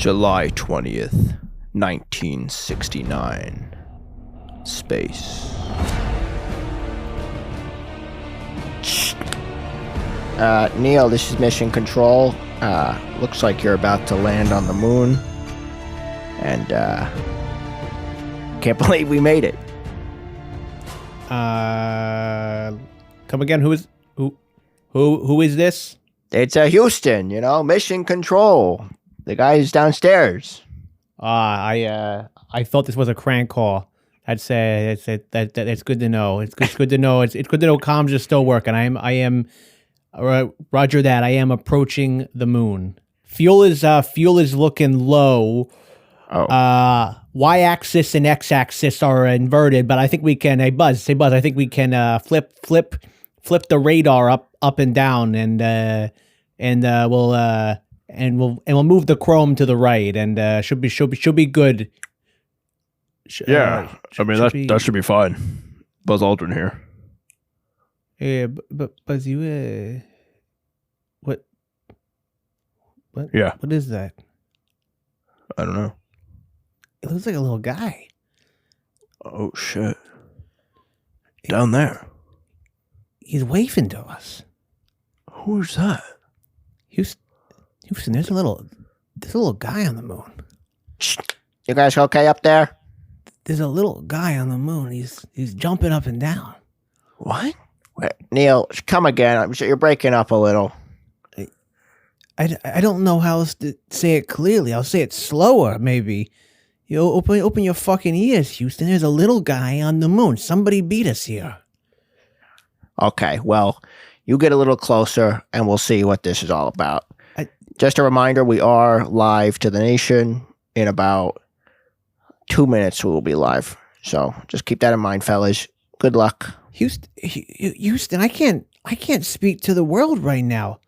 July 20th, 1969. Space. Neil, this is Mission Control. Looks like you're about to land on the moon. And, can't believe we made it. Come again, who is this? It's Houston, Mission Control. The guy's downstairs. I thought this was a crank call. That's good to know. It's good to know. It's good to know comms are still working. I am Roger that. I am approaching the moon. Fuel is looking low. Oh. Y-axis and X-axis are inverted, but I think we can. Hey Buzz, I think we can flip the radar up and down, and we'll move the chrome to the right, and should be good. That should be fine. Buzz Aldrin here. Yeah, but Buzz, you what? Yeah. What is that? I don't know. It looks like a little guy. Oh shit! Down there. He's waving to us. Who's that? Houston, there's a little guy on the moon. Shh. You guys okay up there? There's a little guy on the moon. He's jumping up and down. What? Wait, Neil, come again. I'm sure you're breaking up a little. I don't know how else to say it clearly. I'll say it slower, maybe. You open your fucking ears, Houston. There's a little guy on the moon. Somebody beat us here. Okay, well, you get a little closer, and we'll see what this is all about. Just a reminder, we are live to the nation. In about 2 minutes, we will be live. So just keep that in mind, fellas. Good luck. Houston, I can't speak to the world right now.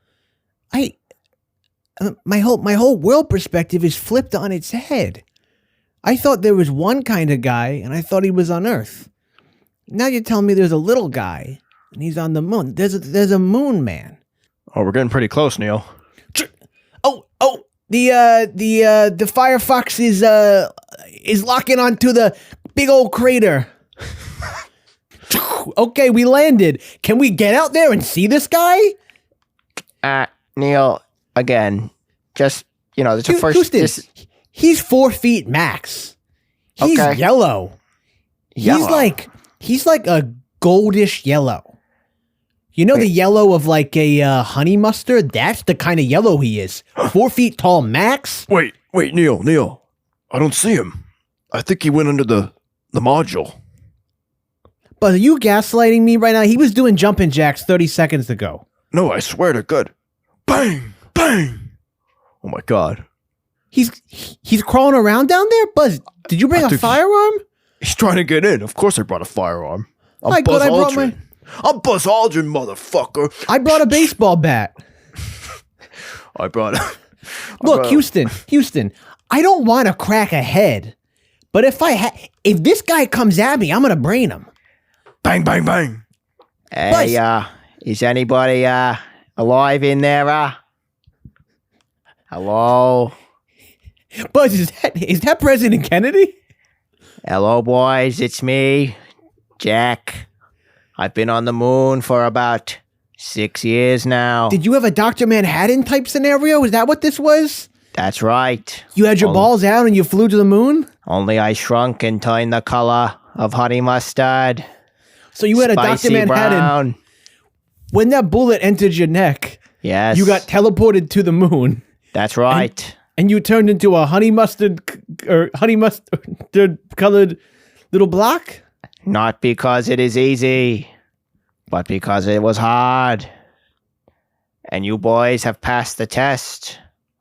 My whole world perspective is flipped on its head. I thought there was one kind of guy, and I thought he was on Earth. Now you're telling me there's a little guy, and he's on the moon. There's a moon man. Oh, we're getting pretty close, Neil. The Firefox is locking onto the big old crater. Okay, we landed. Can we get out there and see this guy? Neil, again, just, it's a first... Houston, he's 4 feet max. He's okay. Yellow. He's like a goldish yellow. The yellow of like a honey mustard? That's the kind of yellow he is. 4 feet tall max? Wait, Neil. I don't see him. I think he went under the module. But are you gaslighting me right now? He was doing jumping jacks 30 seconds ago. No, I swear to God. Bang! Bang! Oh my God. He's crawling around down there? Buzz, did you bring a firearm? He's trying to get in. Of course I brought a firearm. I'm Buzz Aldrin, motherfucker. I brought a baseball bat. Look, Houston, I don't want to crack a head, but if this guy comes at me, I'm going to brain him. Bang, bang, bang. Hey, Buzz. Is anybody alive in there? Hello? Buzz, is that President Kennedy? Hello, boys. It's me, Jack. I've been on the moon for about 6 years now. Did you have a Dr. Manhattan type scenario? Is that what this was? That's right. You had your balls out and you flew to the moon? Only I shrunk and turned the color of honey mustard. So you had a Dr. Manhattan. Brown. When that bullet entered your neck, yes, you got teleported to the moon. That's right. And you turned into a honey mustard colored little block? Not because it is easy, but because it was hard. And you boys have passed the test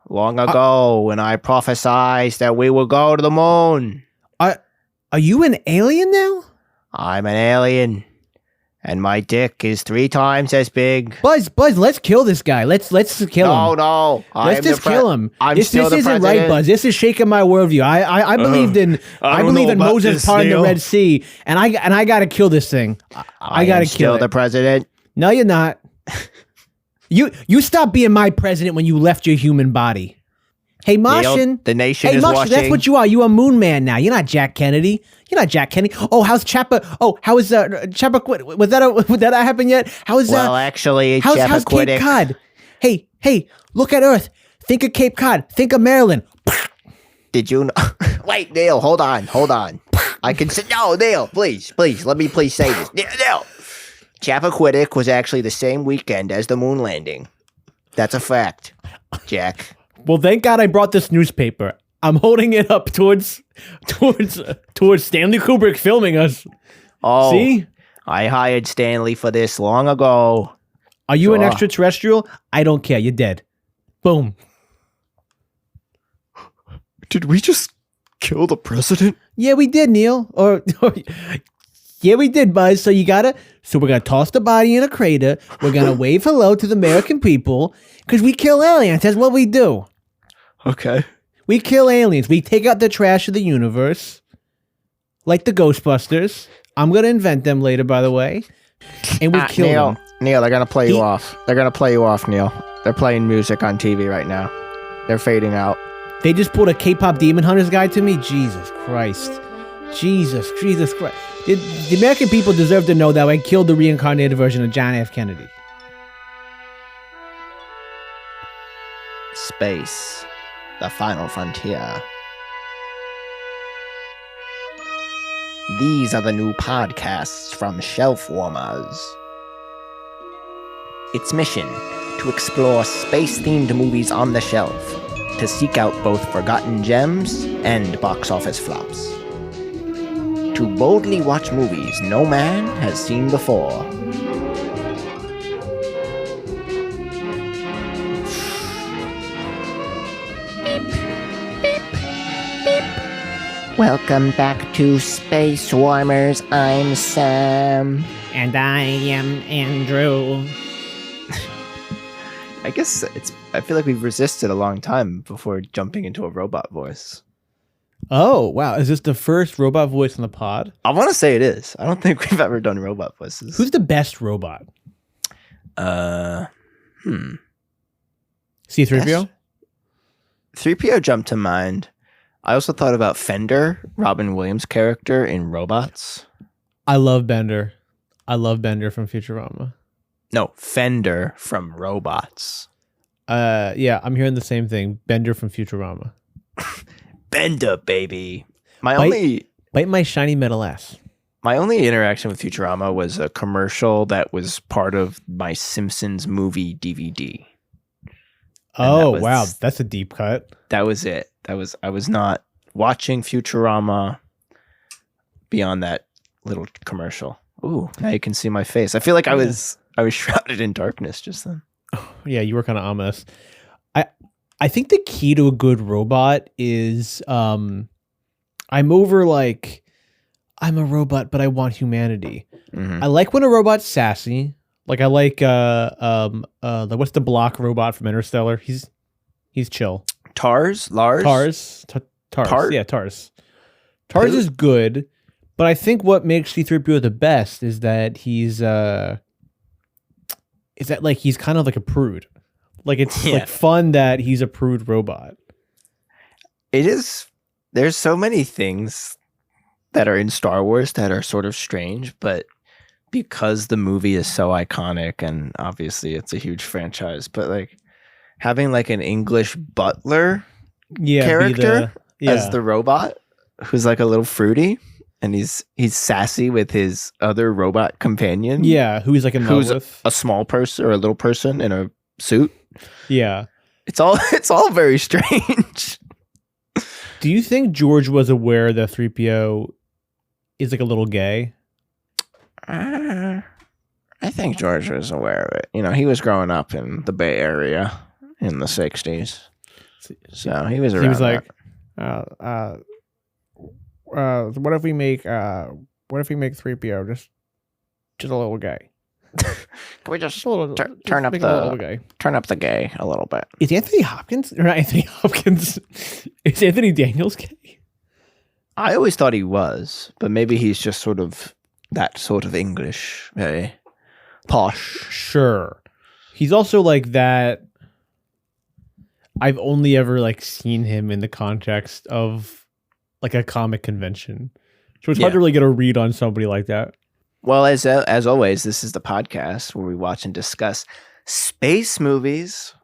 long ago when I prophesied that we will go to the moon. Are you an alien now? I'm an alien. And my dick is 3 times as big. Buzz, let's kill this guy. Let's kill him. No. Let's just kill him. This isn't president. Right, Buzz. This is shaking my worldview. I believe in Moses parting the Red Sea, and I gotta kill this thing. I gotta kill the president. No, you're not. You stopped being my president when you left your human body. Hey, Martian. Neil, the nation hey, is Martian, watching. That's what you are. You a moon man now. You're not Jack Kennedy. You're not Jack Kennedy. Oh, how's Chapa? Oh, how is Chapa? Was that happen yet? How is Well, actually, how's Cape Chappaquiddick. Cod? Hey, look at Earth. Think of Cape Cod. Think of Maryland. Did you know? Wait, Neil, hold on. I can say, no, Neil, please, let me please say this. Neil. Chappaquiddick was actually the same weekend as the moon landing. That's a fact, Jack. Well, thank God I brought this newspaper. I'm holding it up towards Stanley Kubrick filming us. Oh, see? I hired Stanley for this long ago. Are you an extraterrestrial? I don't care. You're dead. Boom. Did we just kill the president? Yeah, we did, Neil. Yeah, we did, Buzz. So we're gonna toss the body in a crater. We're gonna wave hello to the American people because we kill aliens. That's what we do. Okay. We kill aliens. We take out the trash of the universe, like the Ghostbusters. I'm gonna invent them later, by the way. And we kill them. Neil, they're gonna play you off. They're gonna play you off, Neil. They're playing music on TV right now. They're fading out. They just pulled a K-pop Demon Hunters guy to me. Jesus Christ. Jesus Christ. The American people deserve to know that I killed the reincarnated version of John F. Kennedy. Space. The final frontier. These are the new podcasts from Shelf Warmers. Its mission, to explore space-themed movies on the shelf, to seek out both forgotten gems and box office flops. To boldly watch movies no man has seen before. Welcome back to Space Warmers. I'm Sam. And I am Andrew. I guess I feel like we've resisted a long time before jumping into a robot voice. Oh, wow. Is this the first robot voice on the pod? I want to say it is. I don't think we've ever done robot voices. Who's the best robot? C-3PO? 3PO jumped to mind. I also thought about Fender, Robin Williams' character in Robots. I love Bender. I love Bender from Futurama. No, Fender from Robots. Yeah, I'm hearing the same thing. Bender from Futurama. Bender, baby. Bite my shiny metal ass. My only interaction with Futurama was a commercial that was part of my Simpsons movie DVD. Oh, wow. That's a deep cut. That was it. I was not watching Futurama beyond that little commercial. Ooh, now you can see my face. I feel like I was shrouded in darkness just then. Yeah, you were kind of ominous. I think the key to a good robot is I'm a robot, but I want humanity. Mm-hmm. I like when a robot's sassy. Like I like what's the block robot from Interstellar? He's chill. Tars. Yeah, Tars. Tars is good, but I think what makes C-3PO the best is that he's kind of like a prude. Like it's like fun that he's a prude robot. It is. There's so many things that are in Star Wars that are sort of strange, but because the movie is so iconic and obviously it's a huge franchise, but like having like an English butler character as the robot who's like a little fruity and he's sassy with his other robot companion. Yeah, who's like in love with a small person or a little person in a suit. Yeah. It's all very strange. Do you think George was aware that 3PO is like a little gay? I think George was aware of it. You know, he was growing up in the Bay Area in the 60s. So he was around. He was like, what if we make 3PO just a little gay? Can we just turn up the gay a little bit? Is Anthony Hopkins or not Anthony Hopkins? Is Anthony Daniels gay? I always thought he was, but maybe he's just sort of that sort of English, very posh. Sure. He's also like that. I've only ever like seen him in the context of like a comic convention. So it's hard to really get a read on somebody like that. Well, as always, this is the podcast where we watch and discuss space movies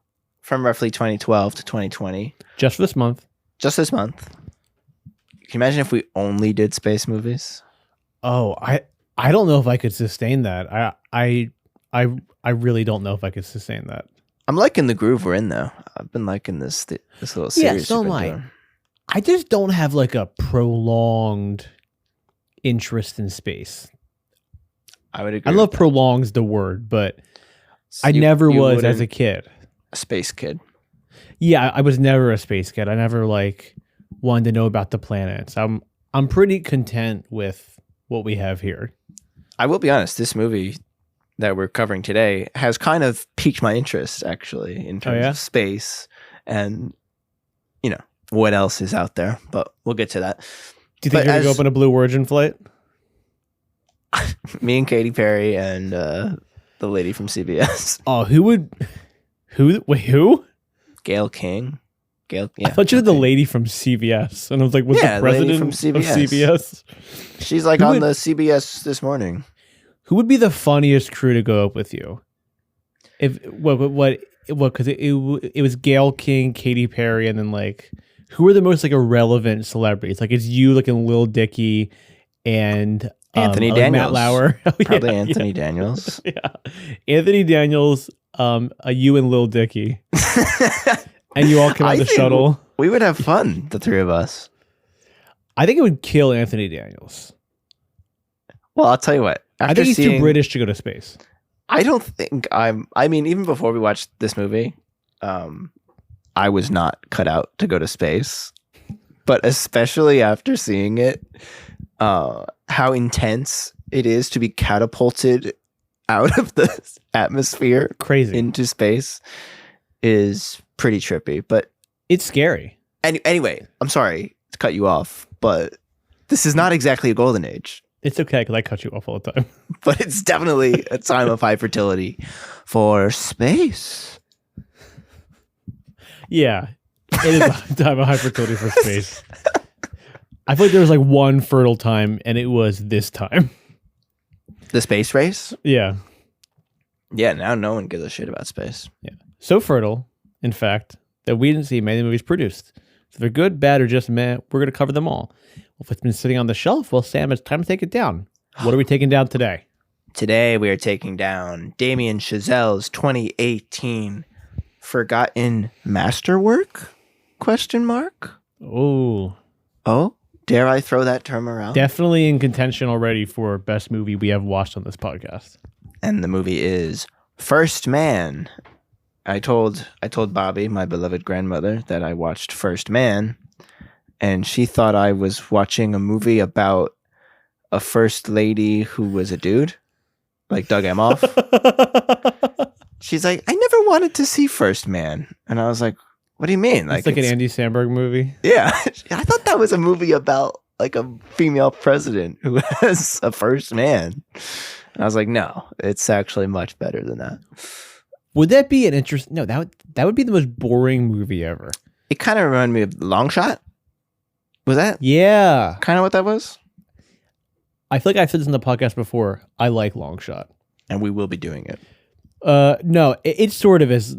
from roughly 2012 to 2020. Just for this month. Just this month. Can you imagine if we only did space movies? Oh, I don't know if I could sustain that. I really don't know if I could sustain that. I'm liking the groove we're in, though. I've been liking this little series. Yeah, so am I. I just don't have like a prolonged interest in space. I would agree. I love prolong's the word, but I never was as a kid. A space kid. Yeah, I was never a space kid. I never like wanted to know about the planets. I'm pretty content with what we have here. I will be honest, this movie that we're covering today has kind of piqued my interest, actually, in terms of space and, you know, what else is out there. But we'll get to that. Do you think you're going to go up on a Blue Origin flight? Me and Katy Perry and the lady from CBS. Oh, who? Gayle King. Yeah, I thought you were the lady from CBS. And I was like, was the president from CBS. of CBS? She's like on the CBS This Morning. Who would be the funniest crew to go up with you? Because it was Gayle King, Katy Perry, and then like, who are the most like irrelevant celebrities? Like it's you, like in Lil Dicky, and Anthony Daniels, Matt Lauer, probably Anthony Daniels. Yeah, Anthony Daniels, you and Lil Dicky, and you all come on the shuttle. We would have fun, the three of us. I think it would kill Anthony Daniels. Well, I'll tell you what. I think he's too British to go to space. I don't think I mean, even before we watched this movie, I was not cut out to go to space. But especially after seeing it, how intense it is to be catapulted out of the atmosphere into space is pretty trippy. But it's scary. Anyway, I'm sorry to cut you off, but this is not exactly a golden age. It's okay because I cut you off all the time. But it's definitely a time of high fertility for space. Yeah, it is a time of high fertility for space. I feel like there was like one fertile time, and it was this time. The space race? Yeah. Yeah, now no one gives a shit about space. Yeah. So fertile, in fact, that we didn't see many movies produced. If they're good, bad, or just meh, we're going to cover them all. Well, if it's been sitting on the shelf, well, Sam, it's time to take it down. What are we taking down today? Today we are taking down Damien Chazelle's 2018 Forgotten Masterwork? ? Oh, dare I throw that term around? Definitely in contention already for best movie we have watched on this podcast. And the movie is First Man. I told Bobby, my beloved grandmother, that I watched First Man, and she thought I was watching a movie about a first lady who was a dude, like Doug Emhoff. She's like, I never wanted to see First Man. And I was like, what do you mean? It's like an Andy Samberg movie? Yeah. I thought that was a movie about like a female president who has a first man. And I was like, no, it's actually much better than that. Would that be an interest? No, that would be the most boring movie ever. It kind of reminded me of Long Shot. Was that? Yeah. Kind of what that was? I feel like I've said this in the podcast before. I like Long Shot. And we will be doing it. No, it sort of is.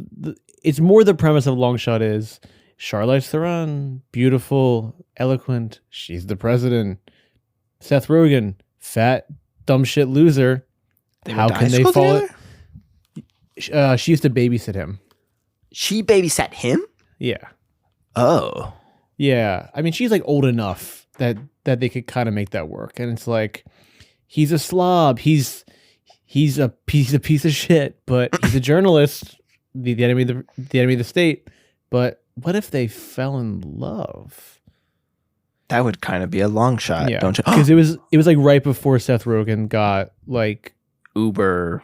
It's more the premise of Long Shot is Charlize Theron, beautiful, eloquent. She's the president. Seth Rogen, fat, dumb shit loser. How can they fall it? She used to babysit him. She babysat him? Yeah. Oh. Yeah. I mean, she's like old enough that they could kind of make that work. And it's like, he's a slob. He's a piece of shit, but he's a journalist. the enemy of the state. But what if they fell in love? That would kind of be a long shot, don't you? Because it was like right before Seth Rogen got like uber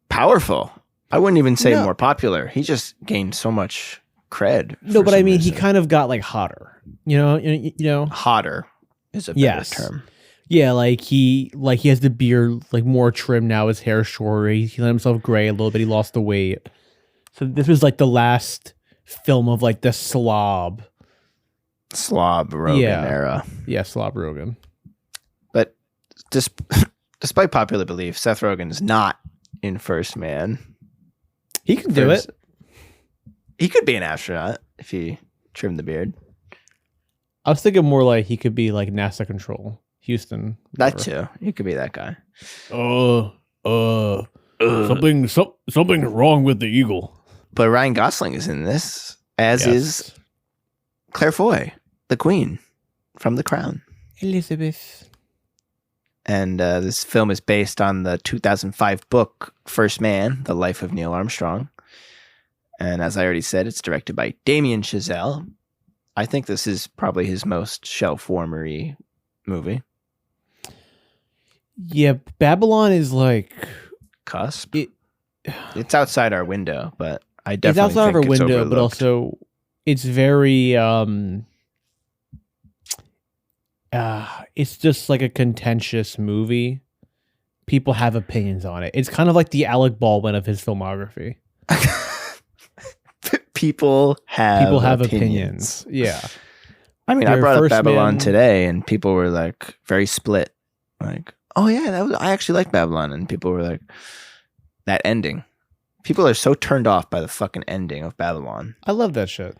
powerful. I wouldn't even say more popular. He just gained so much cred. No, but I mean, he kind of got like hotter. You know, hotter is a better term. Yeah, like he has the beard like more trim now. His hair shorter. He let himself gray a little bit. He lost the weight. So this was like the last film of like the slob Rogen era. Yeah, slob Rogen. But despite popular belief, Seth Rogen is not in First Man. He can do it. He could be an astronaut if he trimmed the beard. I was thinking more like he could be like NASA Control, Houston. That too. He could be that guy. Something's wrong with the Eagle. But Ryan Gosling is in this, as is Claire Foy, the Queen from The Crown. Elizabeth. And this film is based on the 2005 book First Man, The Life of Neil Armstrong. And as I already said, it's directed by Damien Chazelle. I think this is probably his most shelf-warmery movie. Yeah, Babylon is like... Cusp. It's outside our window, but I definitely it's outside think of our it's window, overlooked. but also it's very... it's just like a contentious movie. People have opinions on it. It's kind of like the Alec Baldwin of his filmography. People have opinions. Yeah. I mean, I brought up Babylon today, and people were like very split. Like, oh yeah, I actually like Babylon, and people were like, that ending. People are so turned off by the fucking ending of Babylon. I love that shit.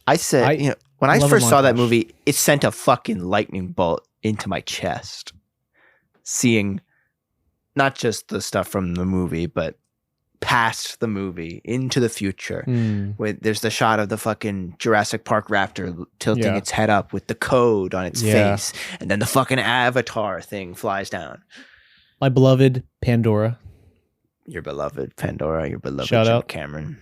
I said, when I first saw that movie, it sent a fucking lightning bolt into my chest. Seeing not just the stuff from the movie, but past the movie into the future. There's the shot of the fucking Jurassic Park raptor tilting its head up with the code on its face, and then the fucking Avatar thing flies down. My beloved Pandora. Your beloved Pandora, your beloved Shout Jim out. Cameron.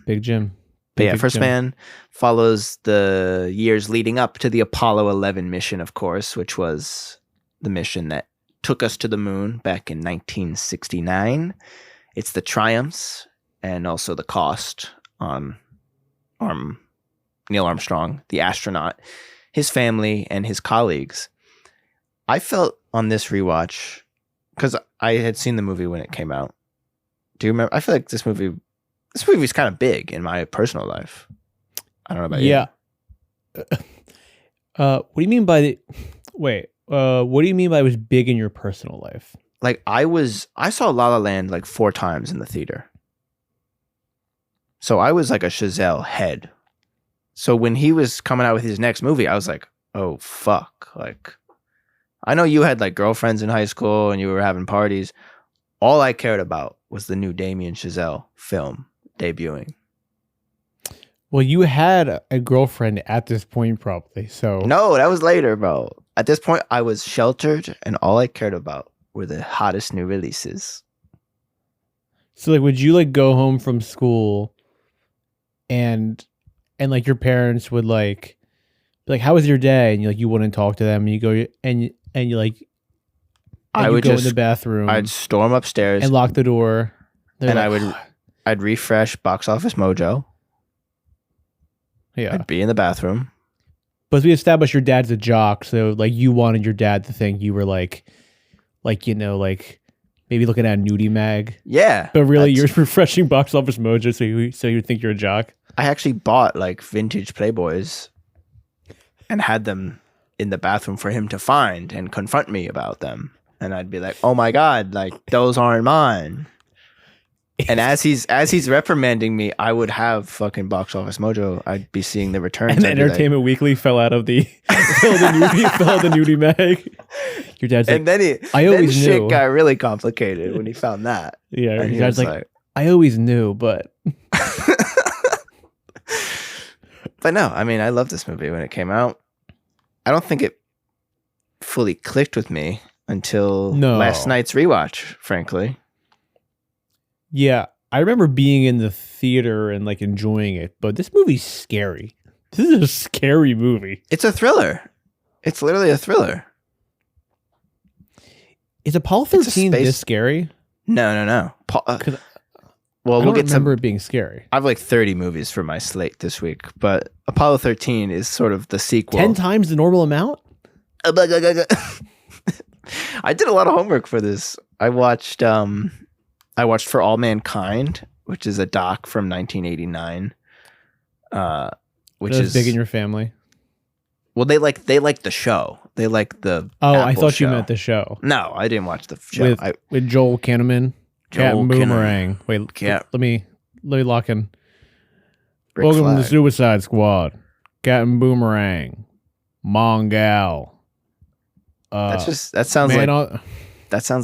Big Jim. But yeah, First Man follows the years leading up to the Apollo 11 mission, of course, which was the mission that took us to the moon back in 1969. It's the triumphs and also the cost on Neil Armstrong, the astronaut, his family, and his colleagues. I felt on this rewatch, because I had seen the movie when it came out. Do you remember? I feel like this movie's kind of big in my personal life. I don't know about you. Yeah. What do you mean by the... Wait. What do you mean by it was big in your personal life? Like I saw La La Land like 4 times in the theater. So I was like a Chazelle head. So when he was coming out with his next movie, I was like, oh fuck. Like, I know you had like girlfriends in high school and you were having parties. All I cared about was the new Damien Chazelle film debuting. Well, you had a girlfriend at this point, probably. So no, that was later, bro. At this point, I was sheltered, and all I cared about were the hottest new releases. So, like, would you like go home from school, and like your parents would like, be like, "How was your day?" And you wouldn't talk to them, and you go and you like, and I would go just in the bathroom. I'd storm upstairs and lock the door, and I'd refresh Box Office Mojo. Yeah, I'd be in the bathroom. But we established your dad's a jock, so like you wanted your dad to think you were like maybe looking at a nudie mag. Yeah, but really you're refreshing Box Office Mojo, so you think you're a jock. I actually bought like vintage Playboys and had them in the bathroom for him to find and confront me about them, and I'd be like, "Oh my god, like those aren't mine." And as he's reprimanding me, I would have fucking Box Office Mojo. I'd be seeing the returns. And Entertainment Weekly fell out of the nudie mag. Your dad's like, and then I always knew. Shit got really complicated when he found that. Yeah, and your dad's like, I always knew, but. But no, I mean, I loved this movie when it came out. I don't think it fully clicked with me until last night's rewatch, frankly. Yeah, I remember being in the theater and like enjoying it, but this movie's scary. This is a scary movie. It's a thriller. It's literally a thriller. Is Apollo 13 this scary? No. Well, I don't remember it being scary. I have like 30 movies for my slate this week, but Apollo 13 is sort of the sequel. 10 times the normal amount? I did a lot of homework for this. I watched For All Mankind which is a doc from 1989. Which is big in your family. Well, they like the show. They like the. Oh, Apple I thought show. you meant the show. No, I didn't watch the show. With Joel Kinnaman, Captain Boomerang. Wait, let me lock in. Rick Welcome Flag. to the Suicide Squad. Captain Boomerang, Mongal. That sounds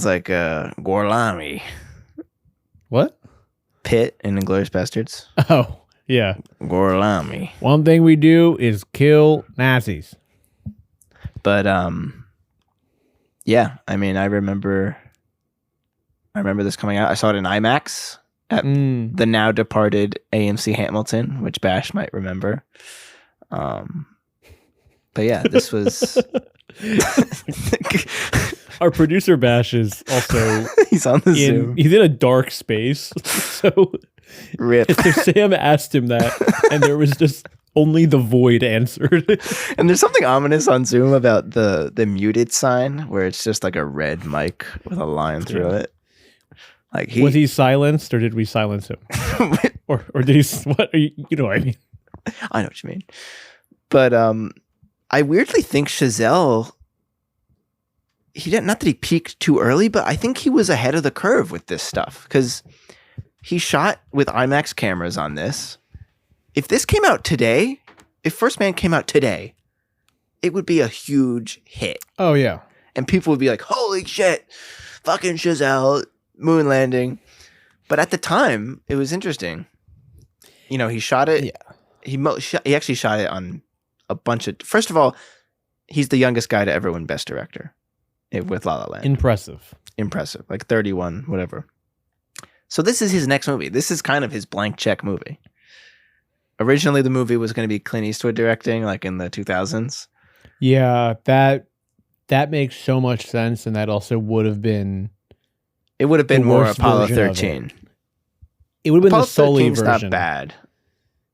like Gorlami. What? Pitt in Inglourious Bastards. Oh, yeah. Gorlami. One thing we do is kill Nazis. But yeah, I mean, I remember this coming out. I saw it in IMAX at the now departed AMC Hamilton, which Bash might remember. But yeah, this was our producer Bash is also he's on the Zoom. He's in a dark space. So Rip. So Sam asked him that, and there was just only the void answered. And there's something ominous on Zoom about the muted sign, where it's just like a red mic with a line through it. Like was he silenced, or did we silence him? or did he? What? You know what I mean? I know what you mean. But I weirdly think Chazelle. Not that he peaked too early, but I think he was ahead of the curve with this stuff because he shot with IMAX cameras on this. If this came out today, if First Man came out today, it would be a huge hit. Oh, yeah. And people would be like, holy shit, fucking Chazelle, moon landing. But at the time, it was interesting. You know, he shot it. Yeah. He actually shot it on a bunch of... First of all, he's the youngest guy to ever win Best Director with La La Land. Impressive. Like 31, whatever. So this is his next movie. This is kind of his blank check movie. Originally, the movie was going to be Clint Eastwood directing, like in the 2000s. Yeah, that makes so much sense, and that also would have been... It would have been more Apollo 13. It would have been the Sully version. Not bad.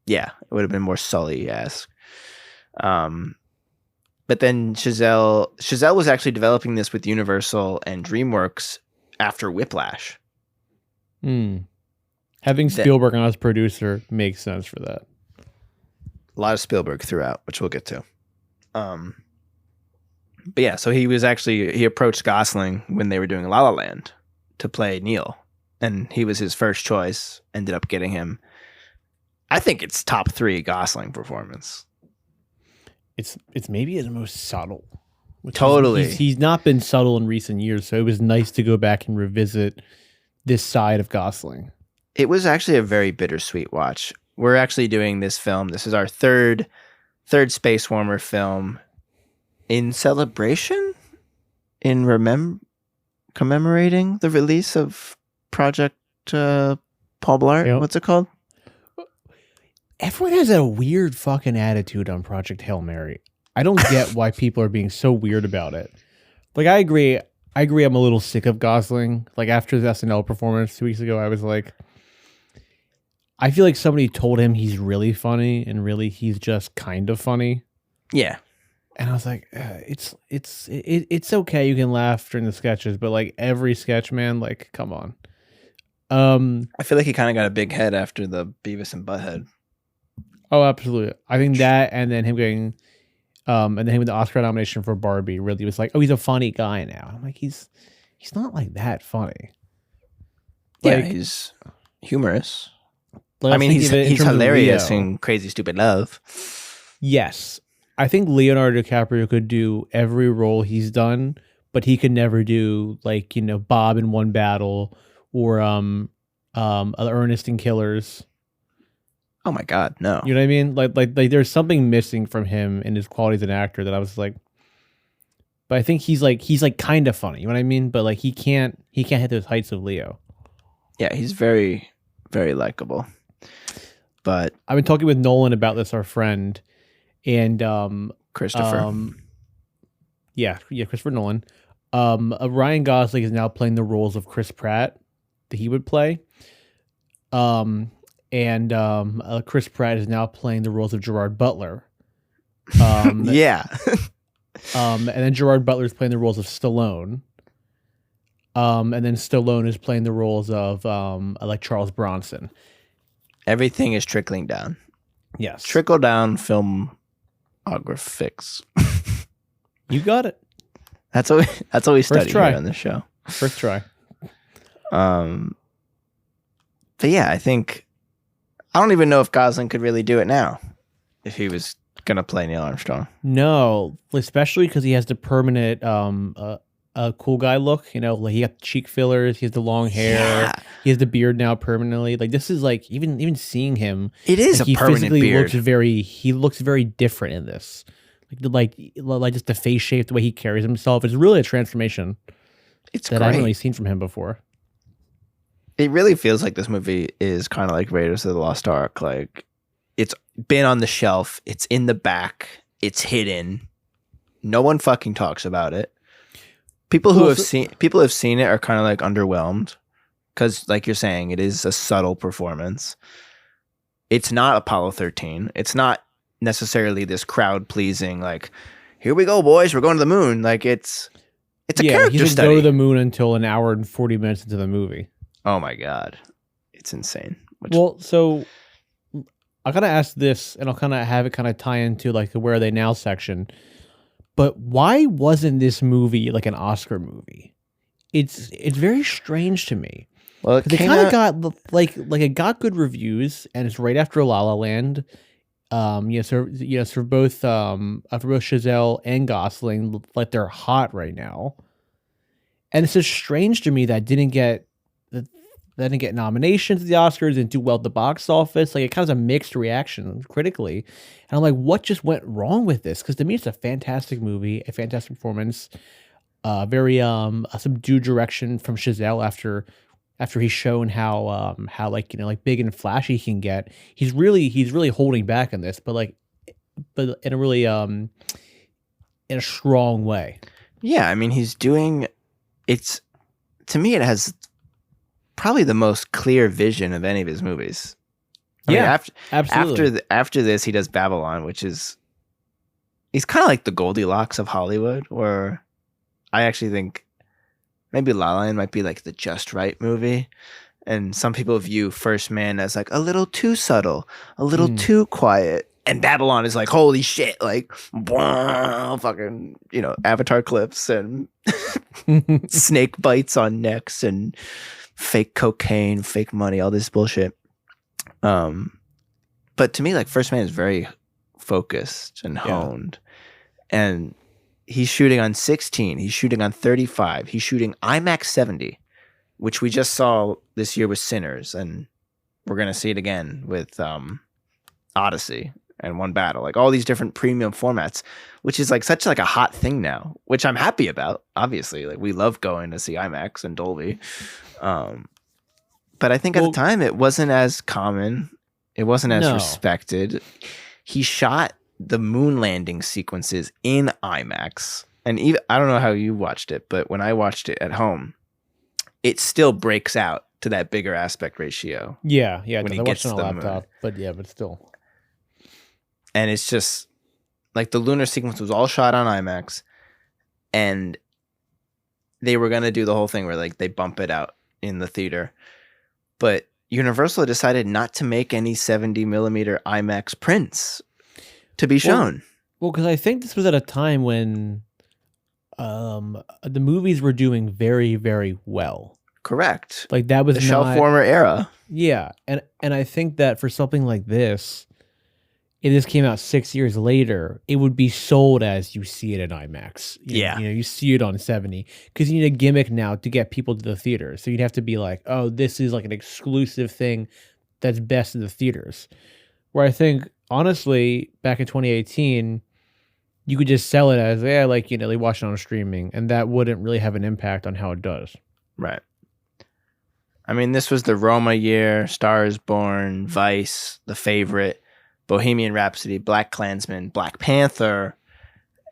Yeah, it would have been more Sully-esque. But then Chazelle was actually developing this with Universal and DreamWorks after Whiplash. Having Spielberg on as producer makes sense for that. A lot of Spielberg throughout, which we'll get to. But yeah, so he approached Gosling when they were doing La La Land to play Neil, and he was his first choice. Ended up getting him. I think it's top 3 Gosling performance. It's maybe his most subtle. Totally. He's not been subtle in recent years, so it was nice to go back and revisit this side of Gosling. It was actually a very bittersweet watch. We're actually doing this film. This is our third Space Warmer film in celebration, in commemorating the release of Project Paul Blart. Yep. What's it called? Everyone has a weird fucking attitude on Project Hail Mary. I don't get why people are being so weird about it. Like, I agree. I'm a little sick of Gosling. Like, after the SNL performance 2 weeks ago, I was like, I feel like somebody told him he's really funny, and really he's just kind of funny. Yeah. And I was like, it's okay. You can laugh during the sketches, but like every sketch, man, like, come on. I feel like he kind of got a big head after the Beavis and Butthead. Oh, absolutely. I think that, and then him getting, and then him with the Oscar nomination for Barbie really was like, oh, he's a funny guy now. I'm like, he's not like that funny. Like, yeah, he's humorous. Like, I mean, he's hilarious in Crazy Stupid Love. Yes. I think Leonardo DiCaprio could do every role he's done, but he could never do, like, you know, Bob in One Battle or Ernest in Killers. Oh my God, no. You know what I mean? Like there's something missing from him in his quality as an actor that I was like, but I think he's like kind of funny. You know what I mean? But like he can't hit those heights of Leo. Yeah, he's very, very likable. But I've been talking with Nolan about this, our friend, and Christopher. Yeah, Christopher Nolan. Ryan Gosling is now playing the roles of Chris Pratt that he would play. And Chris Pratt is now playing the roles of Gerard Butler. Yeah. And then Gerard Butler is playing the roles of Stallone. And then Stallone is playing the roles of like Charles Bronson. Everything is trickling down. Yes. Trickle down filmographics. You got it. That's what we study here on the show. First try. But yeah, I don't even know if Gosling could really do it now if he was gonna play Neil Armstrong. No, especially because he has the permanent cool guy look. You know, like he got the cheek fillers, he has the long hair, he has the beard now permanently. Like this is like even seeing him, it is like, a permanent beard. He looks very different in this. Like just the face shape, the way he carries himself. It's really a transformation. It's that great. I haven't really seen from him before. It really feels like this movie is kind of like Raiders of the Lost Ark. Like it's been on the shelf, it's in the back, it's hidden. No one fucking talks about it. People who have seen it are kind of like underwhelmed because, like you're saying, it is a subtle performance. It's not Apollo 13. It's not necessarily this crowd pleasing. Like, here we go, boys. We're going to the moon. Like it's a character he didn't study. go to the moon until an hour and 40 minutes into the movie. Oh my god, it's insane. Well, so I gotta ask this, and I'll kind of have it kind of tie into like the Where Are They Now section. But why wasn't this movie like an Oscar movie? It's very strange to me. Well, it kind of got like it got good reviews, and it's right after La La Land. For both Chazelle and Gosling, like they're hot right now. And it's just strange to me that didn't get nominations at the Oscars and do well at the box office. Like it kind of has a mixed reaction critically. And I'm like, what just went wrong with this? Because to me, it's a fantastic movie, a fantastic performance, very subdued direction from Chazelle after he's shown how like big and flashy he can get. He's really holding back in this, but in a really in a strong way. Yeah, I mean he's doing it's to me it has probably the most clear vision of any of his movies. I mean, absolutely. After this, he does Babylon, which is he's kind of like the Goldilocks of Hollywood. Where I actually think maybe La La Land might be like the just right movie, and some people view First Man as like a little too subtle, a little too quiet, and Babylon is like holy shit, like fucking Avatar clips and snake bites on necks and fake cocaine, fake money, all this bullshit. But to me, like First Man is very focused and honed, and he's shooting on 16. He's shooting on 35. He's shooting IMAX 70, which we just saw this year with Sinners, and we're gonna see it again with Odyssey and One Battle. Like all these different premium formats, which is like such like a hot thing now, which I'm happy about. Obviously, like we love going to see IMAX and Dolby. But I think at the time it wasn't as common. It wasn't as respected. He shot the moon landing sequences in IMAX. And even, I don't know how you watched it, but when I watched it at home, it still breaks out to that bigger aspect ratio. Yeah. When he gets to the laptop, but still. And it's just like the lunar sequence was all shot on IMAX, and they were gonna do the whole thing where like they bump it out in the theater, but Universal decided not to make any 70 millimeter IMAX prints to be shown. Well, because I think this was at a time when the movies were doing very, very well. Correct. Like that was the shelf warmer era. Yeah, and I think that for something like this, if this came out 6 years later, it would be sold as you see it in IMAX. You see it on 70 because you need a gimmick now to get people to the theater. So you'd have to be like, oh, this is like an exclusive thing that's best in the theaters. Where I think, honestly, back in 2018, you could just sell it as, they watch it on streaming, and that wouldn't really have an impact on how it does. Right. I mean, this was the Roma year, Star is Born, Vice, The Favorite, Bohemian Rhapsody, Black Klansman, Black Panther,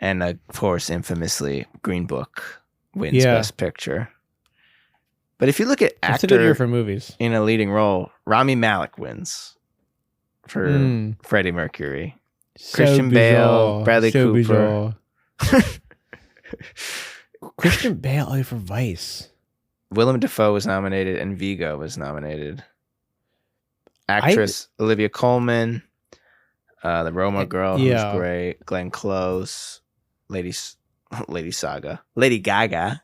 and of course, infamously, Green Book wins Best Picture. But if you look at actor it's a good year for movies in a leading role, Rami Malek wins for Freddie Mercury. Christian Bale, Bradley Cooper. Christian Bale for Vice. Willem Dafoe was nominated, and Vigo was nominated. Actress Olivia Colman, the Roma girl who's great, Glenn Close, Lady Gaga,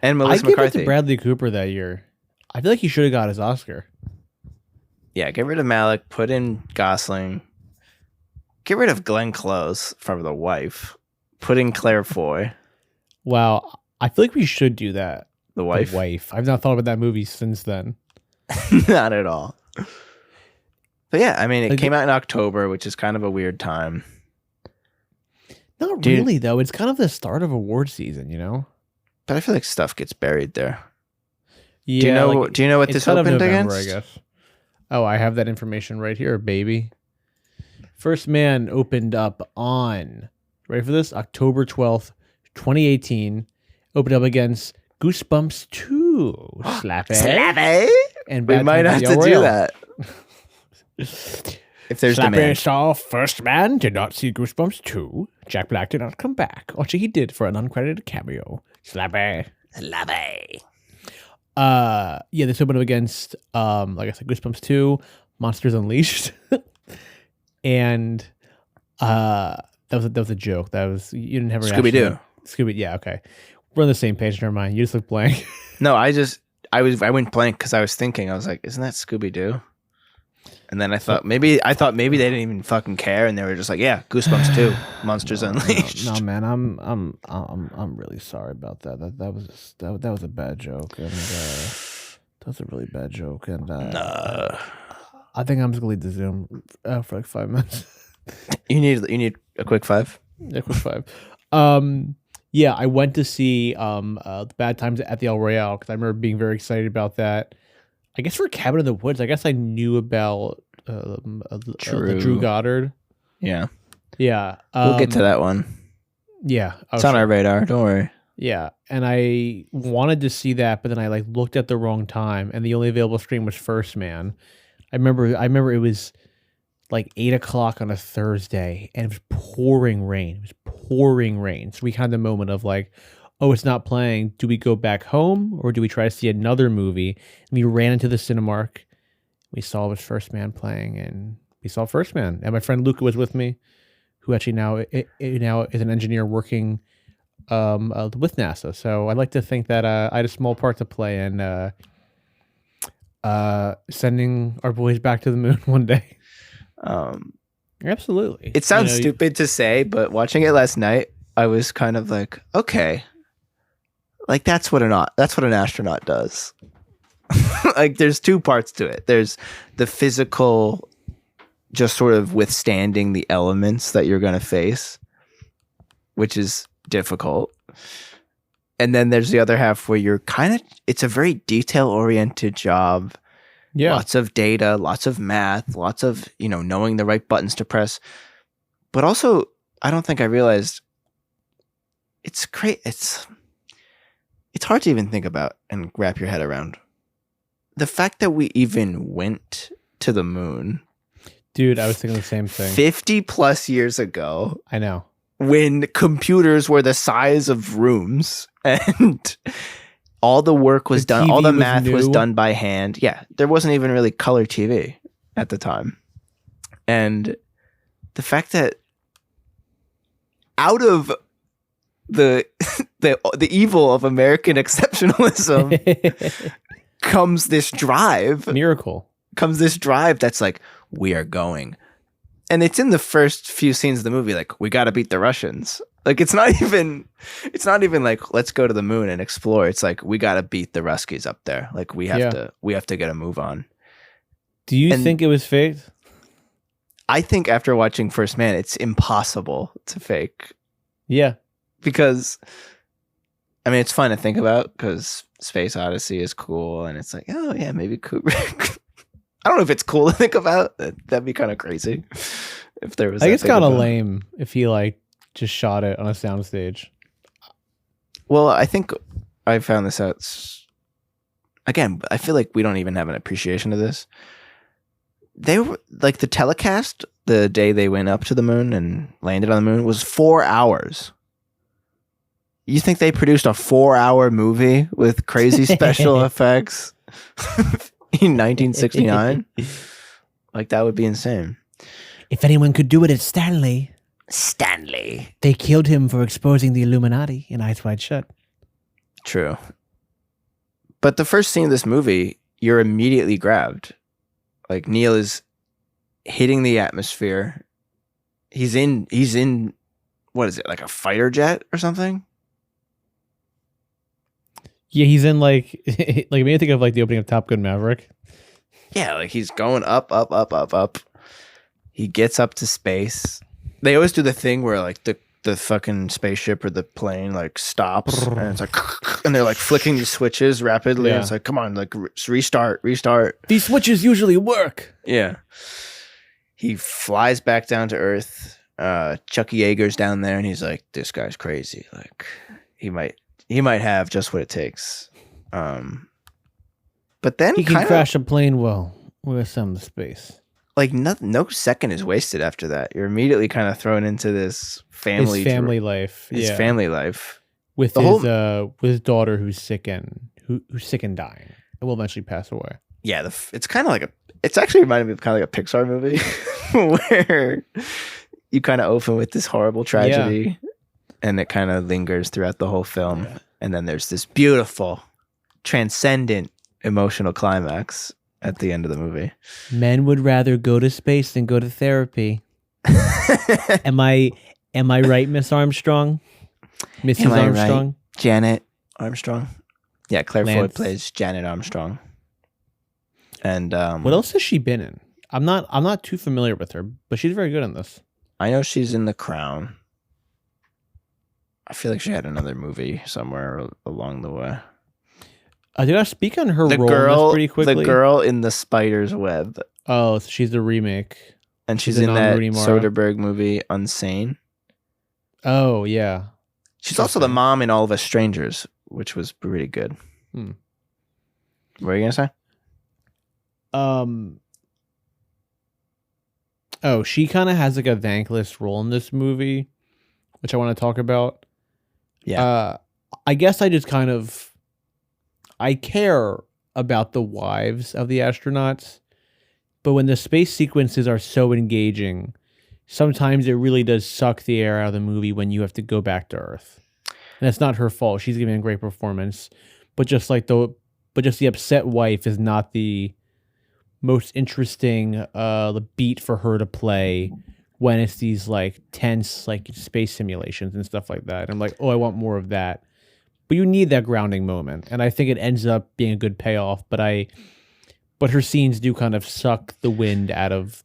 and Melissa McCarthy. I give it to Bradley Cooper that year. I feel like he should have got his Oscar. Yeah, get rid of Malick, put in Gosling. Get rid of Glenn Close from The Wife. Put in Claire Foy. Wow, I feel like we should do that. The Wife? The Wife. I've not thought about that movie since then. Not at all. But yeah, I mean, it came out in October, which is kind of a weird time. Not really, though. It's kind of the start of award season, you know? But I feel like stuff gets buried there. Yeah. Do you know what this opened November, against? I guess. Oh, I have that information right here, baby. First Man opened up on, ready for this? October 12th, 2018. Opened up against Goosebumps 2. Slappy. And we might have to do that. If there's demand. Saw First Man, did not see Goosebumps 2. Jack Black did not come back. Actually, he did for an uncredited cameo. Slappy. Yeah, this opened up against, like I said, Goosebumps 2, Monsters Unleashed. And that was a joke. You didn't have a reaction. Scooby-Doo. Yeah, okay. We're on the same page, never mind. You just look blank. No, I went blank because I was thinking, I was like, isn't that Scooby-Doo? And then I thought maybe they didn't even fucking care, and they were just like, yeah, Goosebumps 2, Monsters Unleashed. No, man, I'm really sorry about that. That was a bad joke, and that was a really bad joke. And I think I'm just gonna leave the Zoom for like 5 minutes. You need a quick 5. A quick 5. Yeah, I went to see the Bad Times at the El Royale because I remember being very excited about that. I guess for Cabin in the Woods, I guess I knew about the Drew Goddard. Yeah. Yeah. We'll get to that one. Yeah. It's on our radar. Don't worry. Yeah. And I wanted to see that, but then I looked at the wrong time, and the only available screen was First Man. I remember it was like 8:00 on a Thursday, and it was pouring rain. So we had the moment of like, oh, it's not playing. Do we go back home or do we try to see another movie? And we ran into the Cinemark. We saw it was First Man playing, and we saw First Man. And my friend Luca was with me, who actually now is an engineer working with NASA. So I'd like to think that I had a small part to play in sending our boys back to the moon one day. Absolutely. It sounds stupid to say, but watching it last night, I was kind of like, okay, like that's what an astronaut does. Like there's 2 parts to it. There's the physical, just sort of withstanding the elements that you're going to face, which is difficult. And then there's the other half where it's a very detail-oriented job. Yeah. Lots of data, lots of math, lots of, knowing the right buttons to press. But also, I don't think I realized it's great. It's hard to even think about and wrap your head around. The fact that we even went to the moon. Dude, I was thinking the same thing. 50 plus years ago. I know. When computers were the size of rooms and all the work was done, all the math was done by hand. Yeah, there wasn't even really color TV at the time. And the fact that out of the evil of American exceptionalism comes this drive. Miracle. Comes this drive that's like, we are going. And it's in the first few scenes of the movie, like, we got to beat the Russians. Like, it's not even like, let's go to the moon and explore. It's like, we got to beat the Ruskies up there. Like, we have to get a move on. Do you think it was fake? I think after watching First Man, it's impossible to fake. Yeah. Because, I mean, it's fun to think about because Space Odyssey is cool. And it's like, oh, yeah, maybe Kubrick. I don't know if it's cool to think about. That'd be kind of crazy if there was. I guess it's kind of lame if he just shot it on a soundstage. Well, I think I found this out. Again, I feel like we don't even have an appreciation of this. They were like the telecast the day they went up to the moon and landed on the moon was 4 hours. You think they produced a 4-hour movie with crazy special effects in 1969? Like, that would be insane. If anyone could do it, it's Stanley. Stanley. They killed him for exposing the Illuminati in Eyes Wide Shut. True. But the first scene of this movie, you're immediately grabbed. Like, Neil is hitting the atmosphere. He's in, what is it, like a fighter jet or something? Yeah, he's in like me think of like the opening of Top Gun Maverick. Yeah, like he's going up, up, up, up, up. He gets up to space. They always do the thing where like the fucking spaceship or the plane like stops and it's like, and they're like flicking the switches rapidly. Yeah. And it's like, come on, like restart. These switches usually work. Yeah. He flies back down to Earth. Chucky Yeager's down there and he's like, this guy's crazy. Like he might have just what it takes. But then he can crash a plane well with some space. Like no second is wasted after that. You're immediately kind of thrown into this family life. His family life with his daughter who's sick and dying. It will eventually pass away. Yeah, it's kind of like it's actually reminded me of kind of like a Pixar movie where you kind of open with this horrible tragedy and it kind of lingers throughout the whole film. Yeah. And then there's this beautiful, transcendent, emotional climax at the end of the movie. Men would rather go to space than go to therapy. Am I right, Miss Armstrong? Mrs. Armstrong? Right? Janet Armstrong. Yeah, Claire Foy plays Janet Armstrong. And what else has she been in? I'm not too familiar with her, but she's very good in this. I know she's in The Crown. I feel like she had another movie somewhere along the way. Did I speak on her role pretty quickly? The girl in The Spider's Web. Oh, so she's the remake. And she's in that Soderbergh movie, Unsane. Oh, yeah. She's also the mom in All of Us Strangers, which was pretty good. What were you going to say? Oh, she kind of has like a thankless role in this movie, which I want to talk about. Yeah. I guess I care about the wives of the astronauts, but when the space sequences are so engaging, sometimes it really does suck the air out of the movie when you have to go back to Earth. And it's not her fault. She's giving a great performance, but just the upset wife is not the most interesting the beat for her to play when it's these like tense like space simulations and stuff like that. I'm like, oh, I want more of that. But you need that grounding moment, and I think it ends up being a good payoff. But her scenes do kind of suck the wind out of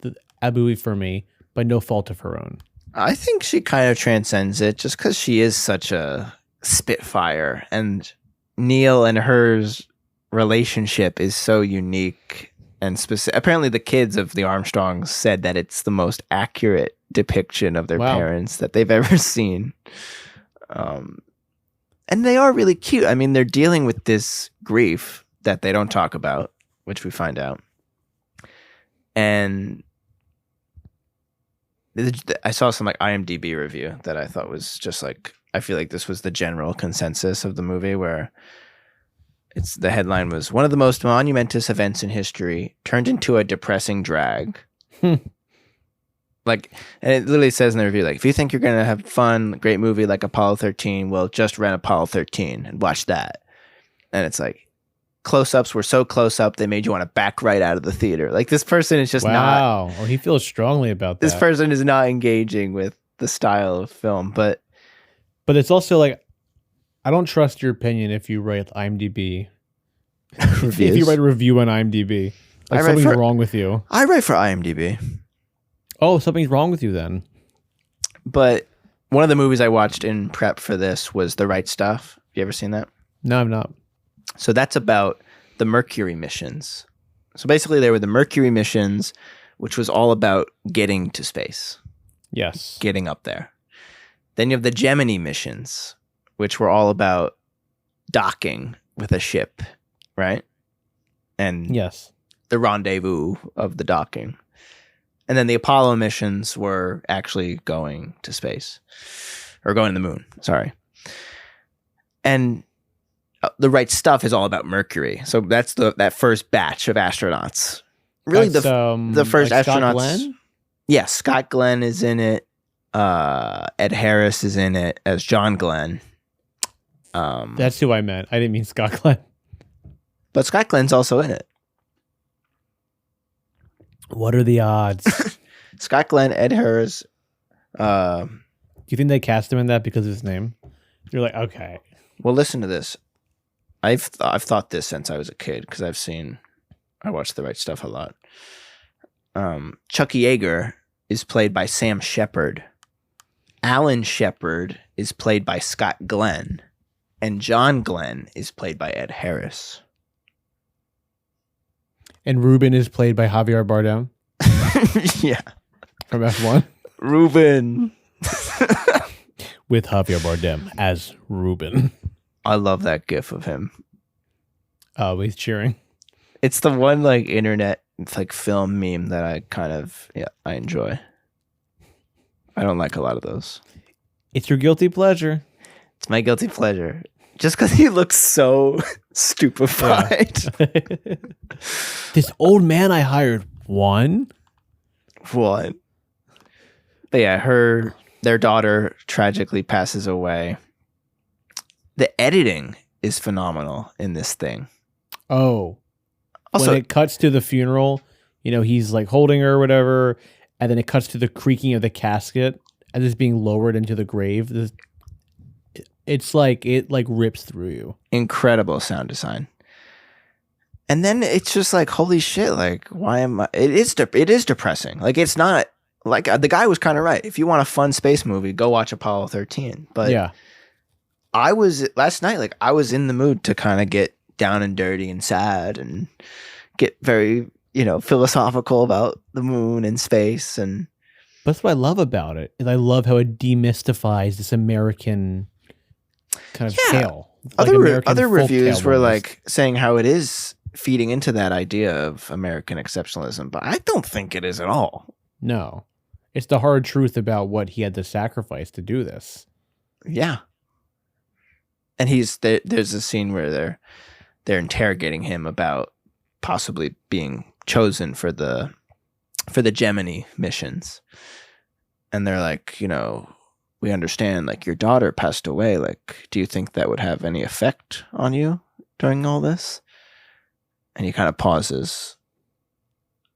the movie for me, by no fault of her own. I think she kind of transcends it just because she is such a spitfire, and Neil and hers relationship is so unique and specific. Apparently, the kids of the Armstrongs said that it's the most accurate depiction of their parents that they've ever seen. And they are really cute. I mean, they're dealing with this grief that they don't talk about, which we find out. And I saw some like IMDb review that I thought was just like, I feel like this was the general consensus of the movie, where the headline was, one of the most monumentous events in history turned into a depressing drag. Like, and it literally says in the review, like, if you think you're going to have fun, great movie like Apollo 13, well, just rent Apollo 13 and watch that. And it's like, close-ups were so close-up, they made you want to back right out of the theater. Like, this person is just not... Wow. Well, he feels strongly about that. This person is not engaging with the style of film, but... But it's also like, I don't trust your opinion if you write IMDb. If you write a review on IMDb. Like, something's wrong with you. I write for IMDb. Oh, something's wrong with you then. But one of the movies I watched in prep for this was The Right Stuff. You ever seen that? No, I'm not. So that's about the Mercury missions. So basically there were the Mercury missions, which was all about getting to space. Yes. Getting up there. Then you have the Gemini missions, which were all about docking with a ship, right? And yes, the rendezvous of the docking. And then the Apollo missions were actually going to space, or going to the moon. Sorry. And The Right Stuff is all about Mercury. So that's that first batch of astronauts. Really, That's, the first like astronauts. Scott Glenn? Yeah, Scott Glenn is in it. Ed Harris is in it as John Glenn. That's who I meant. I didn't mean Scott Glenn. But Scott Glenn's also in it. What are the odds? Scott Glenn, Ed Harris. Do you think they cast him in that because of his name? You're like, okay. Well, listen to this. I've thought this since I was a kid because I watched The Right Stuff a lot. Chucky Yeager is played by Sam Shepard. Alan Shepard is played by Scott Glenn. And John Glenn is played by Ed Harris. And Ruben is played by Javier Bardem. Yeah. From F1. Ruben. With Javier Bardem as Ruben. I love that gif of him. Oh, he's cheering. It's the one like internet like film meme that I enjoy. I don't like a lot of those. It's your guilty pleasure. It's my guilty pleasure. Just because he looks so stupefied. Yeah. This old man I hired. One. But yeah, their daughter tragically passes away. The editing is phenomenal in this thing. Oh. Also, when it cuts to the funeral, he's like holding her or whatever, and then it cuts to the creaking of the casket as it's being lowered into the grave. It's like it rips through you. Incredible sound design. And then it's just like, holy shit, like, why am I? It is depressing. Like, it's not, like, the guy was kind of right. If you want a fun space movie, go watch Apollo 13. But yeah. Last night, like, I was in the mood to kind of get down and dirty and sad and get very, philosophical about the moon and space. And that's what I love about it. And I love how it demystifies this American kind of tale. Like other reviews were like saying how it is feeding into that idea of American exceptionalism, but I don't think it is at all. No, it's the hard truth about what he had to sacrifice to do this. Yeah. And there's a scene where they're interrogating him about possibly being chosen for the Gemini missions. And they're like, we understand, like, your daughter passed away. Like, do you think that would have any effect on you during all this? And he kind of pauses.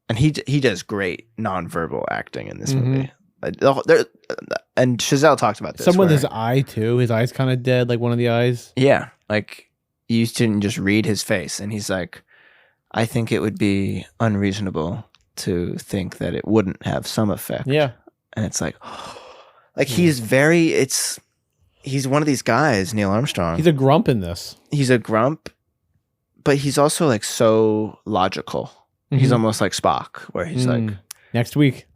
And he does great nonverbal acting in this movie. And Chazelle talked about this. Someone with his eye, too. His eye's kind of dead, like one of the eyes. Yeah. Like, you didn't just read his face. And he's like, I think it would be unreasonable to think that it wouldn't have some effect. Yeah. And it's like, he's one of these guys, Neil Armstrong. He's a grump in this. He's a grump, but he's also like so logical. He's almost like Spock, where he's like, next week.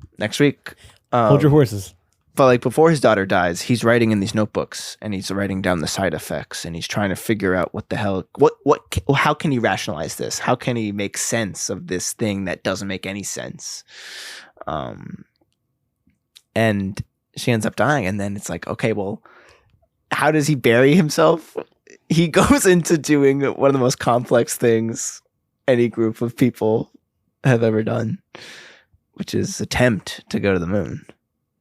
Hold your horses. But like before his daughter dies, he's writing in these notebooks and he's writing down the side effects and he's trying to figure out what the hell, how can he rationalize this? How can he make sense of this thing that doesn't make any sense? And she ends up dying. And then it's like, okay, well, how does he bury himself? He goes into doing one of the most complex things any group of people have ever done, which is attempt to go to the moon.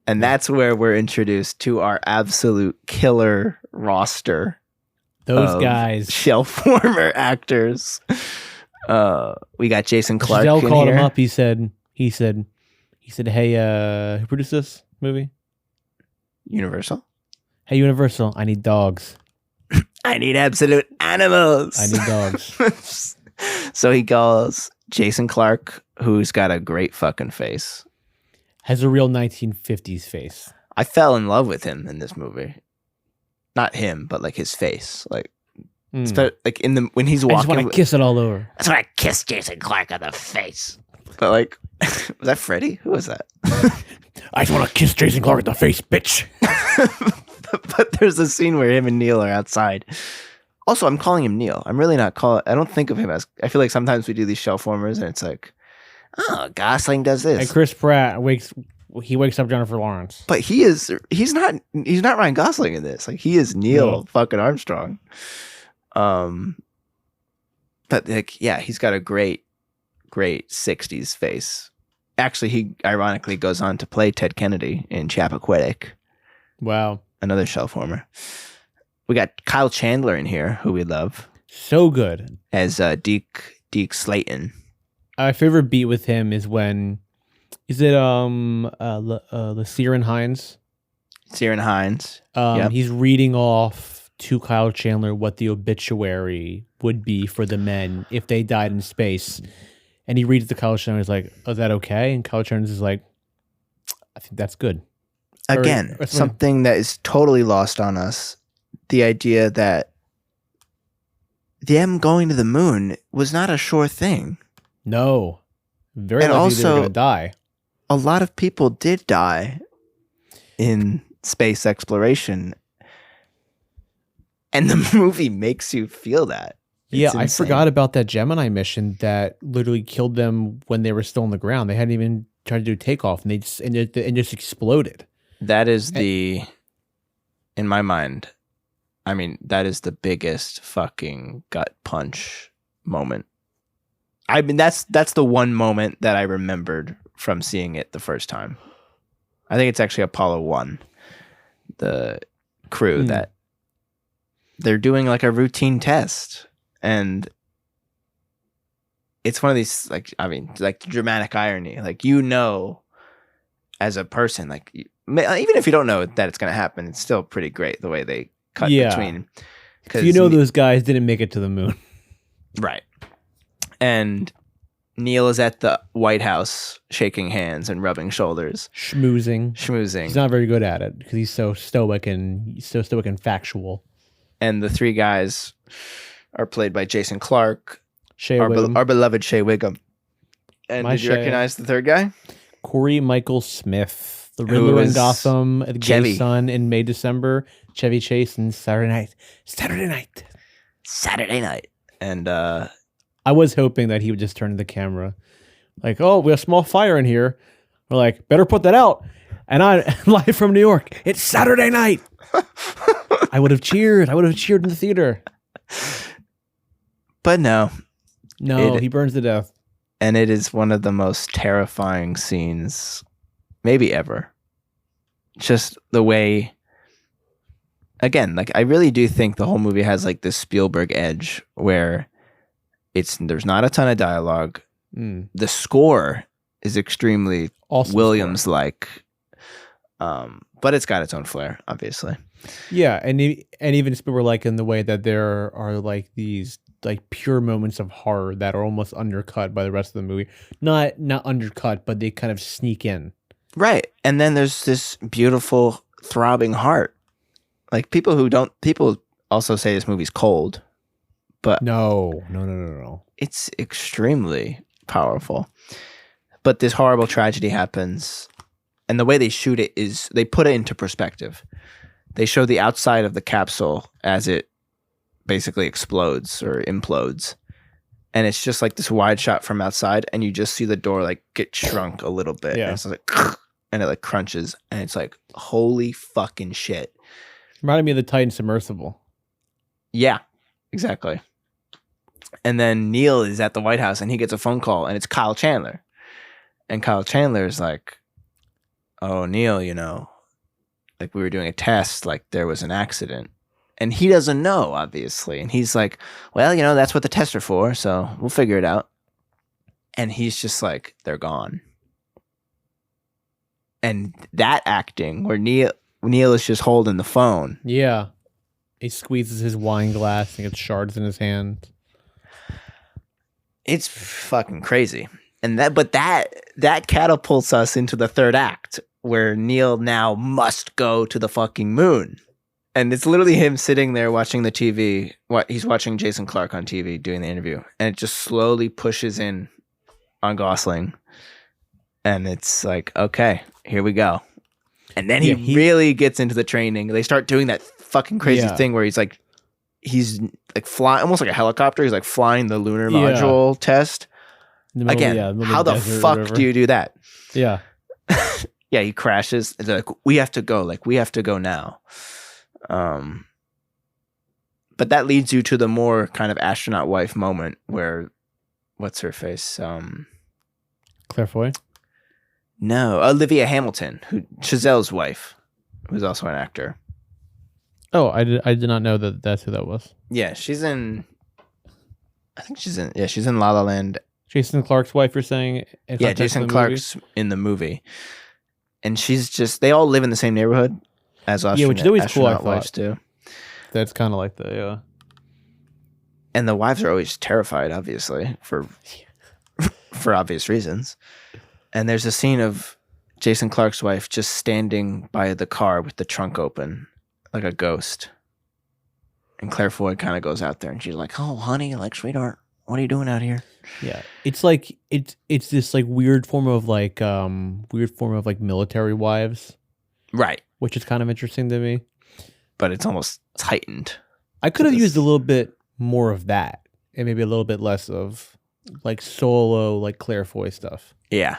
And that's where we're introduced to our absolute killer roster. Those guys. Shelf warmer actors. We got Jason Clarke. Chazelle called him up. He said, hey, who produced this movie? Universal. Hey, Universal, I need dogs. I need absolute animals. I need dogs. So he calls Jason Clarke, who's got a great fucking face. Has a real 1950s face. I fell in love with him in this movie. Not him, but like his face. Like, like when he's walking. I just want to kiss it all over. I just want to kiss Jason Clarke on the face. But like, was that Freddie? Who was that? I just want to kiss Jason Clarke in the face, bitch. But there's a scene where him and Neil are outside. Also, I'm calling him Neil. I'm really not calling. I don't think of him as. I feel like sometimes we do these shelf warmers and it's like, oh, Gosling does this. And Chris Pratt he wakes up Jennifer Lawrence. But he's not Ryan Gosling in this. Like, he is Neil fucking Armstrong. But like, yeah, he's got a great 60s face. Actually, he ironically goes on to play Ted Kennedy in Chappaquiddick. Wow. Another Shelf-warmer. We got Kyle Chandler in here, who we love. So good. As Deke Slayton. My favorite beat with him is when, is it Ciarán Hinds? Ciarán Hinds. Yep. He's reading off to Kyle Chandler what the obituary would be for the men if they died in space. And he reads it to Kyle Chandler. He's like, "Oh, is that okay?" And Kyle Chandler is like, "I think that's good." Again, something that is totally lost on us. The idea that them going to the moon was not a sure thing. No. Very likely they were going to die. A lot of people did die in space exploration. And the movie makes you feel that. It's I insane. forgot about that Gemini mission that literally killed them when they were still on the ground. They hadn't even tried to do takeoff, and they just exploded. That is in my mind, I mean, that is the biggest fucking gut punch moment. I mean, that's the one moment that I remembered from seeing it the first time. I think it's actually Apollo 1, the crew that they're doing like a routine test. And it's one of these, like, I mean, like dramatic irony. Like, you know, as a person, like, even if you don't know that it's going to happen, it's still pretty great the way they cut between. So you know those guys didn't make it to the moon. Right. And Neil is at the White House shaking hands and rubbing shoulders. Schmoozing. He's not very good at it because he's so stoic and factual. And the three guys are played by Jason Clarke, Wiggum. Our beloved Shea Wiggum. And did you recognize the third guy? Corey Michael Smith, the Riddler in Gotham, the Gay Son in May, December, Chevy Chase in Saturday Night. And I was hoping that he would just turn to the camera like, "Oh, we have a small fire in here." We're like, "Better put that out." And I live from New York. It's Saturday night. I would have cheered. in the theater. But no, he burns to death. And it is one of the most terrifying scenes maybe ever. Just the way, again, like, I really do think the whole movie has like this Spielberg edge where there's not a ton of dialogue. The score is extremely awesome, Williams-like, but it's got its own flair, obviously. Yeah, and even Spielberg, like, in the way that there are like these like pure moments of horror that are almost undercut by the rest of the movie. Not undercut, but they kind of sneak in. Right. And then there's this beautiful throbbing heart. Like, people also say this movie's cold, but no. It's extremely powerful. But this horrible tragedy happens, and the way they shoot it is they put it into perspective. They show the outside of the capsule as it basically explodes or implodes. And it's just like this wide shot from outside, and you just see the door like get shrunk a little bit. Yeah. And it's like, and it like crunches, and it's like, holy fucking shit. Reminded me of the Titan submersible. Yeah, exactly. And then Neil is at the White House, and he gets a phone call, and it's Kyle Chandler. And Kyle Chandler is like, "Oh, Neil, like, we were doing a test, like there was an accident." And he doesn't know, obviously. And he's like, "Well, that's what the tests are for, so we'll figure it out." And he's just like, they're gone. And that acting where Neil is just holding the phone. Yeah. He squeezes his wine glass and gets shards in his hand. It's fucking crazy. And that catapults us into the third act, where Neil now must go to the fucking moon. And it's literally him sitting there watching the TV. He's watching Jason Clarke on TV doing the interview. And it just slowly pushes in on Gosling. And it's like, okay, here we go. And then he really gets into the training. They start doing that fucking crazy thing where he's like flying, almost like a helicopter. He's like flying the lunar module test. Again, how the fuck do you do that? Yeah. Yeah, he crashes. It's like, we have to go. Like, we have to go now. But that leads you to the more kind of astronaut wife moment where, what's her face? Claire Foy? No, Olivia Hamilton, Chazelle's wife, who's also an actor. Oh, I did not know that's who that was. Yeah, she's in La La Land. Jason Clarke's wife, you're saying? Yeah, Jason Clarke's in the movie. And they all live in the same neighborhood as astronaut, which is always cool, I wives do. That's kind of like And the wives are always terrified, obviously, for obvious reasons. And there's a scene of Jason Clarke's wife just standing by the car with the trunk open, like a ghost. And Claire Foy kind of goes out there and she's like, "Oh, honey, like, sweetheart, what are you doing out here?" Yeah, it's like it's this like weird form of like military wives, right? Which is kind of interesting to me. But it's almost heightened. I could have used a little bit more of that, and maybe a little bit less of like solo, like Claire Foy stuff. Yeah.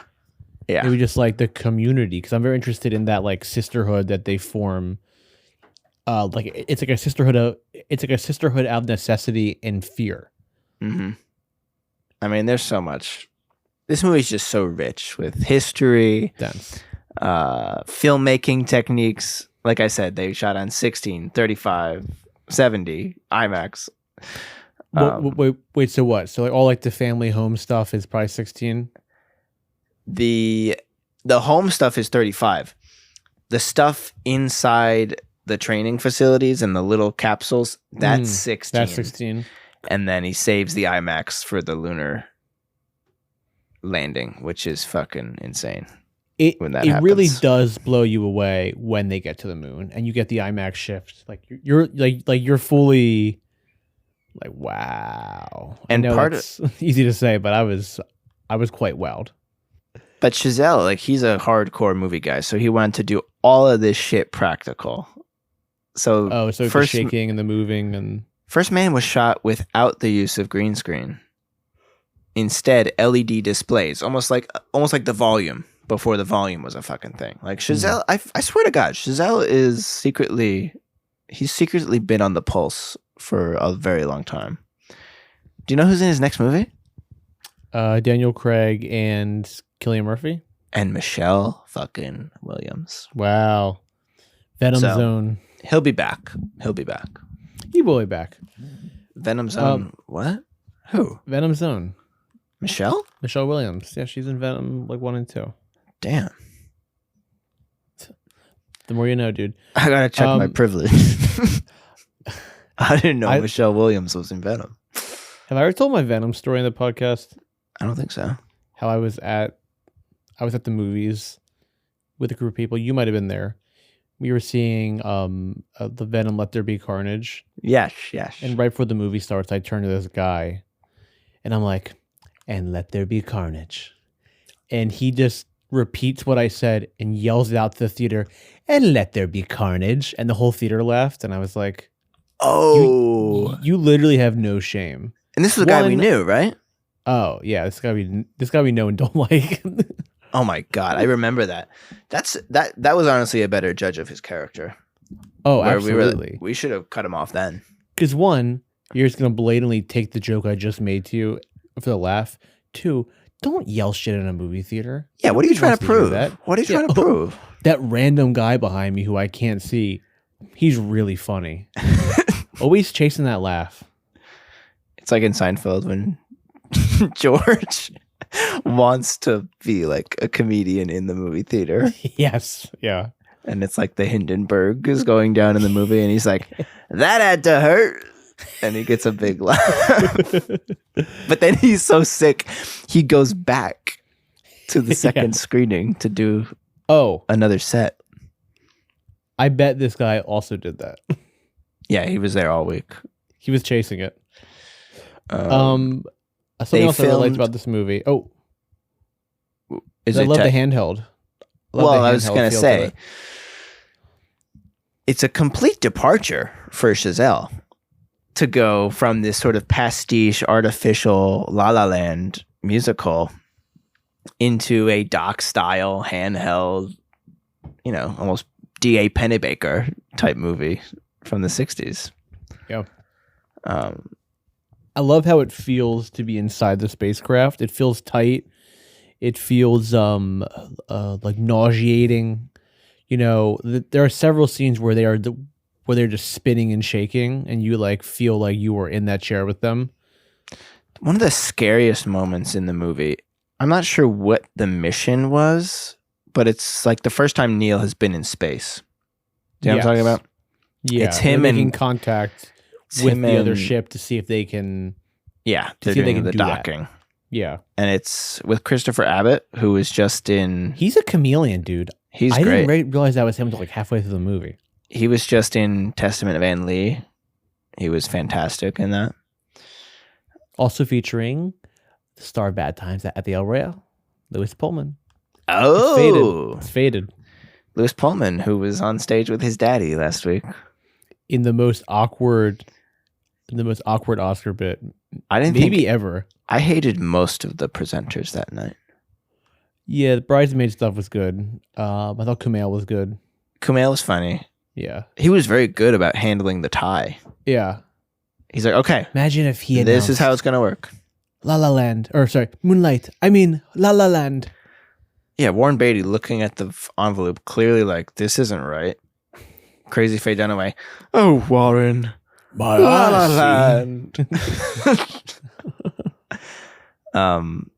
Maybe just like the community, because I'm very interested in that like sisterhood that they form. Like it's like a sisterhood out of necessity and fear. Mm-hmm. I mean, there's so much. This movie's just so rich with history, dense, filmmaking techniques. Like I said, they shot on 16, 35, 70 IMAX. Wait, so what? So like all like the family home stuff is probably 16? The home stuff is 35. The stuff inside the training facilities and the little capsules, that's 16. That's 16. And then he saves the IMAX for the lunar landing, which is fucking insane. It really does blow you away when they get to the moon and you get the IMAX shift. Like you're fully like, wow. And part it's easy to say, but I was quite wowed. But Chazelle, like, he's a hardcore movie guy, so he wanted to do all of this shit practical. So the shaking and the moving and First Man was shot without the use of green screen. Instead, LED displays, almost like the volume. Before the volume was a fucking thing. Like Chazelle, I swear to God, Chazelle is secretly been on the pulse for a very long time. Do you know who's in his next movie? Daniel Craig and Cillian Murphy. And Michelle fucking Williams. Wow. Venom Zone. He'll be back. He will be back. Venom Zone. What? Who? Venom Zone. Michelle Williams. Yeah, she's in Venom like 1 and 2. Damn. The more you know, dude. I gotta check my privilege. I didn't know Michelle Williams was in Venom. Have I ever told my Venom story in the podcast? I don't think so. How I was at the movies with a group of people. You might have been there. We were seeing the Venom Let There Be Carnage. Yes. And right before the movie starts, I turn to this guy and I'm like, "And let there be carnage." And he just repeats what I said and yells it out to the theater, "And let there be carnage." And the whole theater laughed. And I was like, "Oh, you literally have no shame." And this was a guy we knew, right? Oh yeah, this guy we know and don't like. Oh my God, I remember that. That was honestly a better judge of his character. Oh, absolutely. We should have cut him off then. Because 1, you're just gonna blatantly take the joke I just made to you for the laugh. 2, don't yell shit in a movie theater. Yeah, what are you trying to prove? What are you trying to prove? That random guy behind me who I can't see, he's really funny. Always chasing that laugh. It's like in Seinfeld when George wants to be like a comedian in the movie theater. Yes, yeah. And it's like the Hindenburg is going down in the movie and he's like, "That had to hurt." And he gets a big laugh. But then he's so sick, he goes back to the second screening to do another set. I bet this guy also did that. Yeah, he was there all week. He was chasing it. Something else I liked about this movie. I love the handheld. I was going to say, it's a complete departure for Chazelle to go from this sort of pastiche, artificial La La Land musical into a doc-style, handheld, almost D.A. Pennebaker type movie from the 60s. Yeah. I love how it feels to be inside the spacecraft. It feels tight. It feels like nauseating. There are several scenes where they're just spinning and shaking, and you like feel like you were in that chair with them. One of the scariest moments in the movie, I'm not sure what the mission was, but it's like the first time Neil has been in space. Do you know what I'm talking about? Yeah, it's him making and contact with the other ship to see if they can. Yeah, they're doing the docking. That. Yeah, and it's with Christopher Abbott, who is just in. He's a chameleon, dude. He's great. I didn't realize that was him until like halfway through the movie. He was just in Testament of Anne Lee. He was fantastic in that. Also featuring the star of Bad Times at the El Royale, Louis Pullman. Oh, it's faded. Louis Pullman, who was on stage with his daddy last week in the most awkward Oscar bit. I didn't maybe think ever. I hated most of the presenters that night. Yeah, the bridesmaid stuff was good. I thought Kumail was good. Kumail was funny. Yeah, he was very good about handling the tie. Yeah, he's like, okay. Imagine if he this is how it's gonna work. La La Land, or sorry, Moonlight. I mean, La La Land. Yeah, Warren Beatty looking at the envelope, clearly like, this isn't right. Crazy Faye Dunaway. Oh, Warren. My La La Land.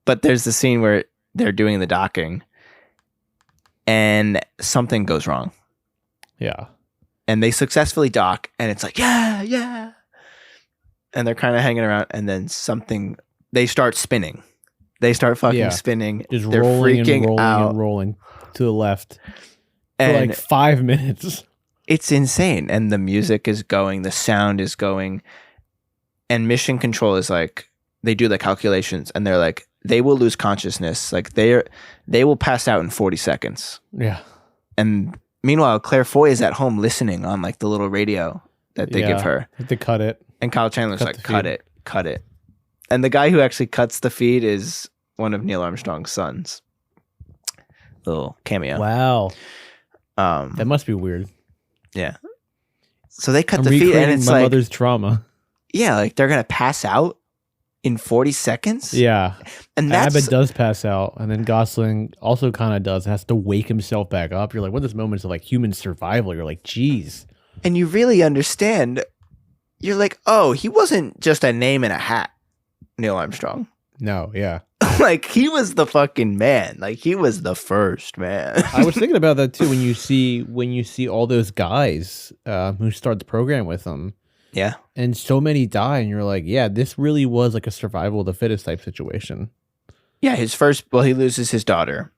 But there's the scene where they're doing the docking and something goes wrong. Yeah. And they successfully dock and it's like, yeah. And they're kind of hanging around and then they start spinning. They start fucking spinning. Just they're rolling freaking and rolling out. and rolling to the left and for like 5 minutes. It's insane. And the music is going, the sound is going. And Mission Control is like, they do the calculations and they're like, they will lose consciousness. Like they will pass out in 40 seconds. Yeah. And meanwhile, Claire Foy is at home listening on like the little radio that they give her. To cut it. And Kyle Chandler's like, cut it. And the guy who actually cuts the feed is one of Neil Armstrong's sons. Little cameo. Wow. That must be weird. Yeah. So they cut the feed and it's my like mother's trauma. Yeah, like they're gonna pass out in 40 seconds. Yeah. And Abbott does pass out, and then Gosling also kind of does, has to wake himself back up. You're like, what are those moments of like human survival? You're like, geez. And you really understand. You're like, oh, he wasn't just a name in a hat, Neil Armstrong. No, yeah. Like he was the fucking man. Like he was the first man. I was thinking about that too when you see all those guys who start the program with them. Yeah. And so many die, and you're like, yeah, this really was like a survival of the fittest type situation. Yeah, he loses his daughter.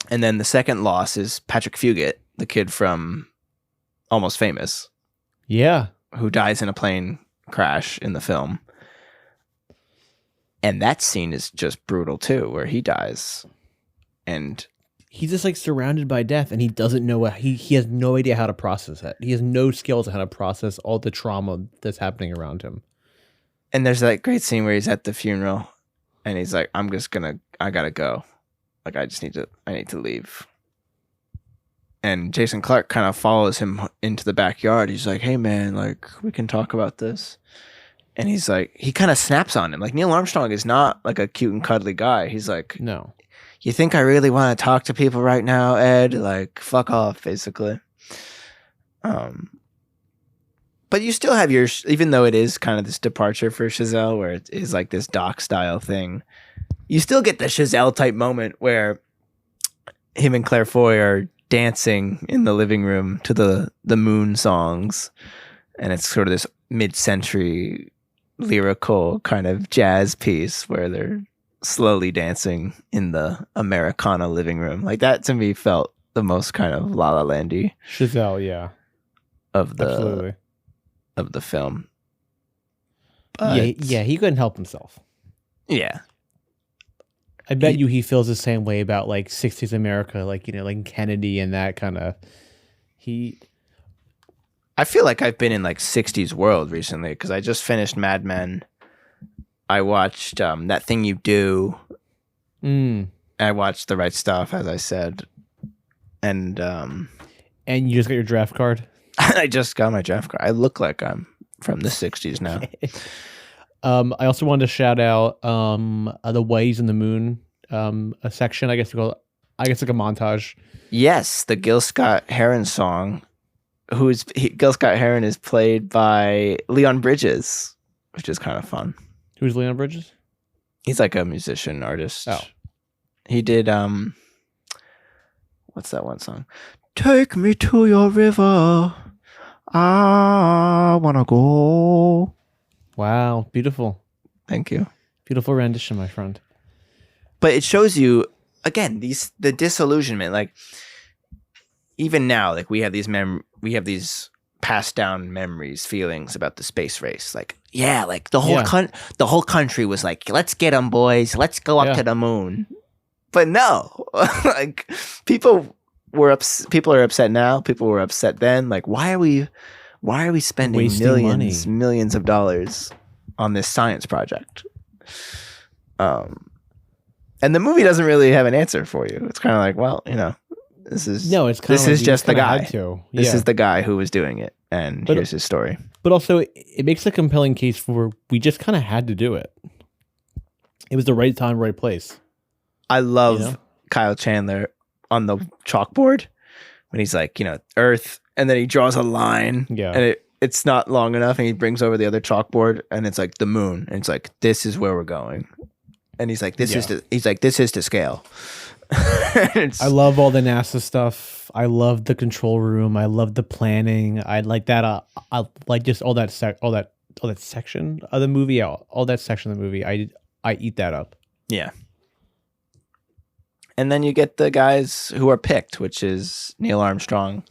And then the second loss is Patrick Fugit, the kid from Almost Famous. Yeah. Who dies in a plane crash in the film. And that scene is just brutal too, where he dies. And he's just like surrounded by death, and he doesn't know he has no idea how to process it. He has no skills on how to process all the trauma that's happening around him. And there's that great scene where he's at the funeral and he's like, I gotta go. Like I need to leave. And Jason Clarke kind of follows him into the backyard. He's like, hey man, like we can talk about this. And he's like, he kind of snaps on him. Like Neil Armstrong is not like a cute and cuddly guy. He's like, no. You think I really want to talk to people right now, Ed? Like, fuck off, basically. But you still have even though it is kind of this departure for Chazelle, where it is like this doc style thing, you still get the Chazelle type moment where him and Claire Foy are dancing in the living room to the Moon songs. And it's sort of this mid-century lyrical kind of jazz piece where they're slowly dancing in the Americana living room. Like that to me felt the most kind of La La Landy Chazelle, yeah. Absolutely. Of the film. But, yeah, he couldn't help himself. Yeah. I bet you he feels the same way about like 60s America, like, like Kennedy and that kind of I feel like I've been in like 60s world recently because I just finished Mad Men. I watched That Thing You Do. I watched The Right Stuff, as I said. And And you just got your draft card? I just got my draft card. I look like I'm from the 60s now. I also wanted to shout out the Ways in the Moon a section, I guess like a montage. Yes, the Gil Scott-Heron song. Gil Scott-Heron is played by Leon Bridges, which is kind of fun. Who's Leon Bridges? He's like a musician artist. Oh. He did what's that one song? Take me to your river. I wanna go. Wow, beautiful. Thank you. Beautiful rendition, my friend. But it shows you again the disillusionment. Like even now, like we have these passed down memories, feelings about the space race. Like like the whole country was like, let's get them, boys. Let's go up to the moon. But no, like people are upset now. People were upset then. Like why are we spending millions of dollars on this science project? And the movie doesn't really have an answer for you. It's kind of like, well, this is just the guy. This is the guy who was doing it, and here's his story. But also, it makes a compelling case for we just kind of had to do it. It was the right time, right place. I love Kyle Chandler on the chalkboard when he's like, Earth, and then he draws a line, and it's not long enough, and he brings over the other chalkboard, and it's like the moon, and it's like, this is where we're going, and he's like, this is to scale. I love all the NASA stuff. I love the control room. I love the planning. I like that. I like just all that section of the movie. All that section of the movie. I eat that up. Yeah. And then you get the guys who are picked, which is Neil Armstrong,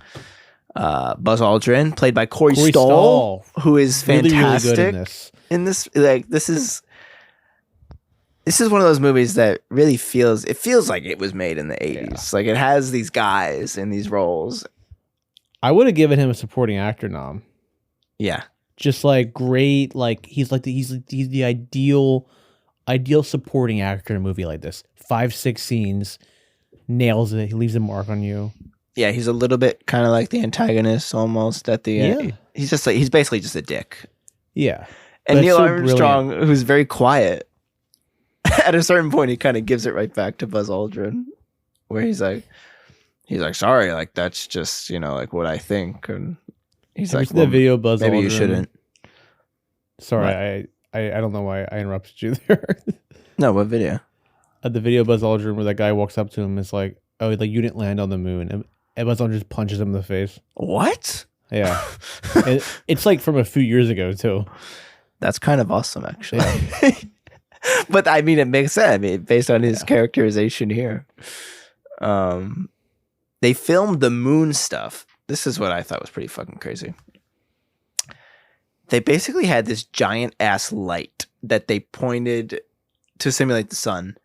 Buzz Aldrin, played by Corey Stoll, who is fantastic really good in this. Like this is one of those movies that really feels like it was made in the 80s. Like it has these guys in these roles. I would have given him a supporting actor nom. Yeah. Just like great, like he's the ideal supporting actor in a movie like this. 5-6 scenes, nails it. He leaves a mark on you. Yeah, he's a little bit kind of like the antagonist almost at the end. He's just like, he's basically just a dick. Yeah. And Neil Armstrong, who's very quiet, at a certain point he kind of gives it right back to Buzz Aldrin, where he's like sorry, like that's just like what I think, and he's like, the video Buzz maybe Aldrin. You shouldn't. Sorry, I don't know why I interrupted you there. No, what video? The video Buzz Aldrin where that guy walks up to him is like, oh, like you didn't land on the moon, and Buzz Aldrin just punches him in the face. What? Yeah. It's like from a few years ago too. That's kind of awesome, actually. Yeah. But I mean, it makes sense. I mean, based on his characterization here. They filmed the moon stuff. This is what I thought was pretty fucking crazy. They basically had this giant ass light that they pointed to simulate the sun.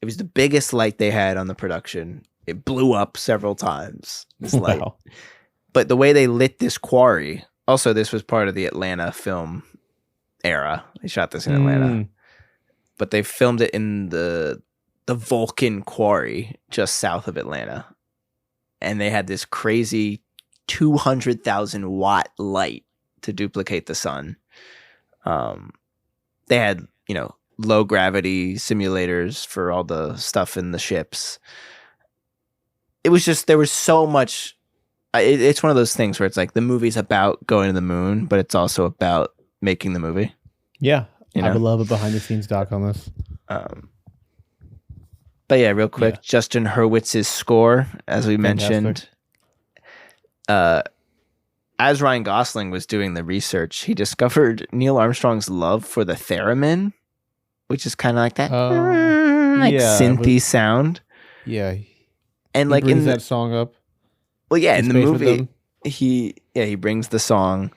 It was the biggest light they had on the production. It blew up several times, this light. Wow. But the way they lit this quarry, also this was part of the Atlanta film era. They shot this in Atlanta. But they filmed it in the Vulcan quarry just south of Atlanta. And they had this crazy 200,000 watt light to duplicate the sun. They had, low gravity simulators for all the stuff in the ships. It was just, there was so much. It's one of those things where it's like the movie's about going to the moon, but it's also about making the movie. Yeah. I would love a behind the scenes doc on this. But yeah, real quick, Justin Hurwitz's score, as we mentioned, as Ryan Gosling was doing the research, he discovered Neil Armstrong's love for the theremin, which is kind of like that synthy sound. Yeah. And he brings that song up. Well, yeah, in the movie, he brings the song,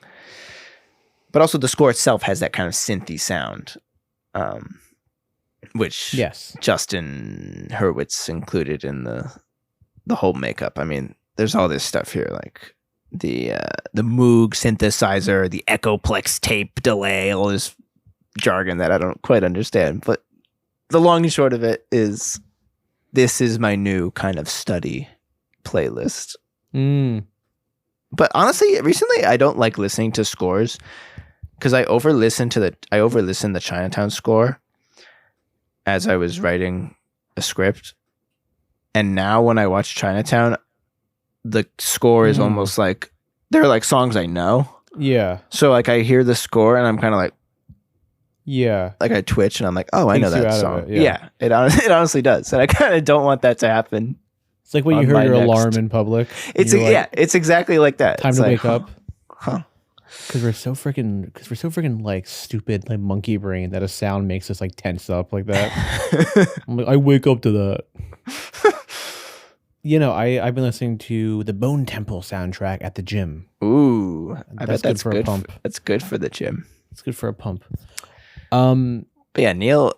but also the score itself has that kind of synthy sound, which Justin Hurwitz included in the whole makeup. I mean, there's all this stuff here, like the Moog synthesizer, the Echoplex tape delay, all this jargon that I don't quite understand. But the long and short of it is, this is my new kind of study playlist. Mm. But honestly, recently I don't like listening to scores because I over listened the Chinatown score as I was writing a script. And now when I watch Chinatown, the score is almost like they're like songs I know. Yeah. So like I hear the score and I'm kind of like, yeah, like I twitch and I'm like, oh, I know that song. It honestly does. And I kind of don't want that to happen. It's like when you heard your alarm in public. It's it's exactly like that. Time it's to like, wake up. Huh. Because we're so freaking like stupid, like monkey brain that a sound makes us like tense up like that. I'm like, I wake up to that. I've been listening to the Bone Temple soundtrack at the gym. Ooh, I bet that's good for a pump. That's good for the gym. It's good for a pump. But yeah, Neil,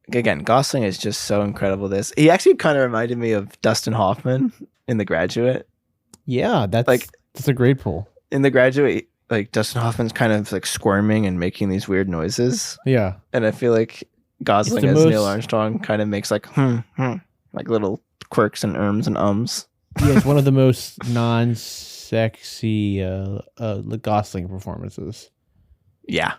again, Gosling is just so incredible. He actually kind of reminded me of Dustin Hoffman in The Graduate. Yeah, that's a great pull. In The Graduate, like Dustin Hoffman's kind of like squirming and making these weird noises. Yeah, and I feel like Gosling as Neil Armstrong kind of makes like like little quirks and ums and ums. Yeah, it's one of the most non-sexy Gosling performances. Yeah.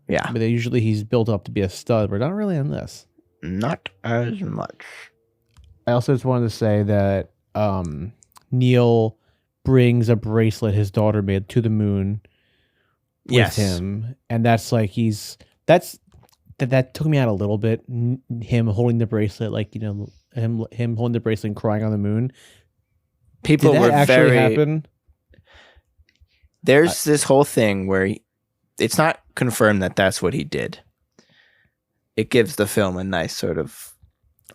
But usually he's built up to be a stud, but not really in this. Not as much. I also just wanted to say that Neil brings a bracelet his daughter made to the moon with him, and that's like that took me out a little bit. Him holding the bracelet, like him holding the bracelet and crying on the moon. People Did that were actually very happen? There's this whole thing where it's not confirmed that that's what he did. It gives the film a nice sort of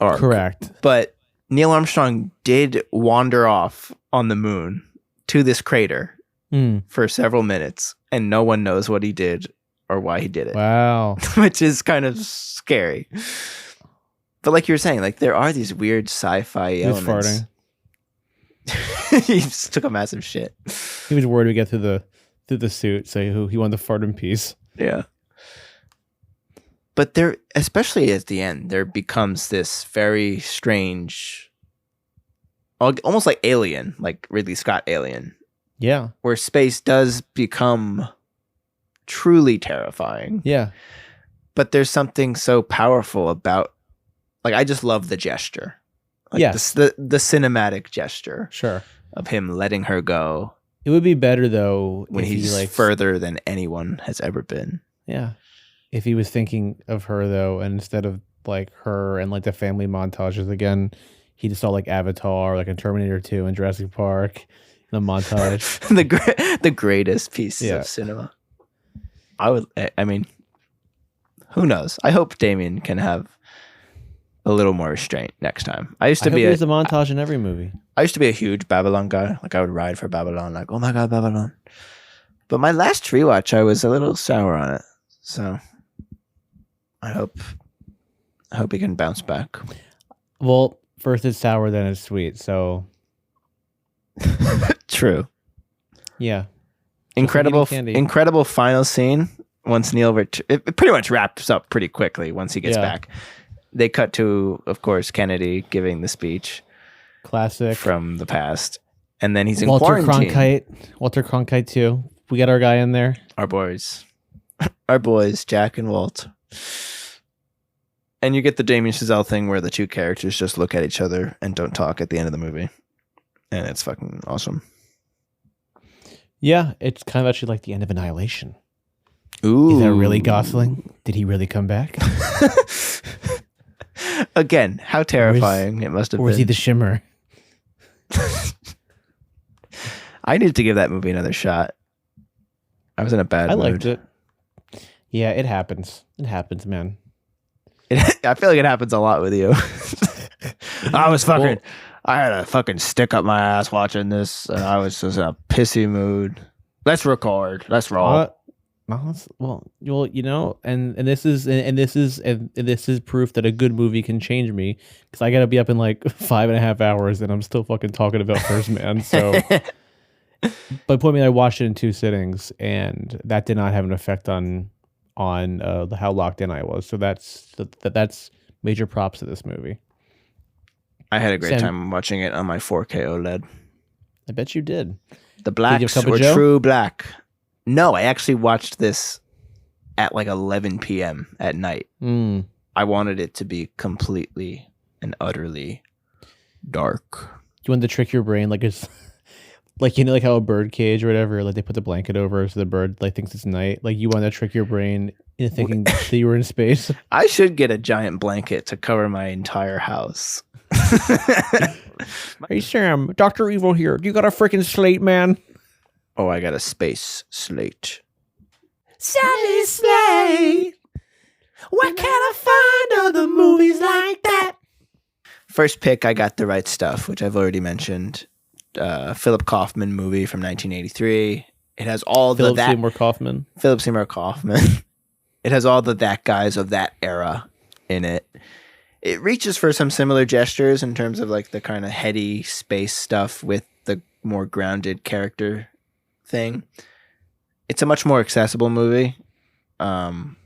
arc. Correct. But Neil Armstrong did wander off on the moon to this crater for several minutes, and no one knows what he did or why he did it. Wow. Which is kind of scary. But like you were saying, like there are these weird sci-fi elements. He was farting. He just took a massive shit. He was worried to get through the suit, so he wanted to fart in peace. Yeah. But there, especially at the end, there becomes this very strange, almost like Alien, like Ridley Scott Alien. Yeah. Where space does become truly terrifying. Yeah. But there's something so powerful about, like, I just love the gesture. Like the cinematic gesture. Sure. Of him letting her go. It would be better though when he's further than anyone has ever been. Yeah. If he was thinking of her though, and instead of like her and like the family montages again, he just saw like Avatar, like in Terminator 2 and Jurassic Park, the montage. the greatest pieces of cinema. I mean, who knows? I hope Damien can have a little more restraint next time. I hope there's a montage in every movie. I used to be a huge Babylon guy. Like I would ride for Babylon. Like, oh my God, Babylon. But my last rewatch, I was a little sour on it. So I hope he can bounce back. Well, first it's sour, then it's sweet. So true. Yeah. Incredible final scene. Once Neil, it pretty much wraps up pretty quickly once he gets back. They cut to, of course, Kennedy giving the speech. Classic. From the past. And then he's in Walter quarantine. Walter Cronkite too. We got our guy in there. Our boys, Jack and Walt. And you get the Damien Chazelle thing where the two characters just look at each other and don't talk at the end of the movie. And it's fucking awesome. Yeah, it's kind of actually like the end of Annihilation. Ooh. Is that really Gosling? Did he really come back? Again, how terrifying it must have been. Or was he the Shimmer? I needed to give that movie another shot. I was in a bad mood. I liked it. Yeah, it happens. It happens, man. I feel like it happens a lot with you. I had a fucking stick up my ass watching this, and I was just in a pissy mood. Let's record. Let's roll. Well, and this is proof that a good movie can change me, because I gotta be up in like 5.5 hours and I'm still fucking talking about First Man. So, but point me, I watched it in 2 sittings, and that did not have an effect on how locked in I was. So that's major props to this movie. I had a great time watching it on my 4K OLED. I bet you did. The blacks were true black. No, I actually watched this at like 11 p.m. at night. I wanted it to be completely and utterly dark. You want to trick your brain like it's like, you know, like how a bird cage or whatever, like they put the blanket over so the bird like thinks it's night. Like you want to trick your brain into thinking that you were in space. I should get a giant blanket to cover my entire house. Hey Sam, Dr. Evil here. You got a freaking slate, man? Oh, I got a space slate. Sally Slate. Where can I find other movies like that? First pick, I got The Right Stuff, which I've already mentioned. Philip Kaufman movie from 1983. It has all Philip Seymour Kaufman. Philip Seymour Kaufman. It has all the that guys of that era in it. It reaches for some similar gestures in terms of like the kind of heady space stuff with the more grounded character thing. It's a much more accessible movie, and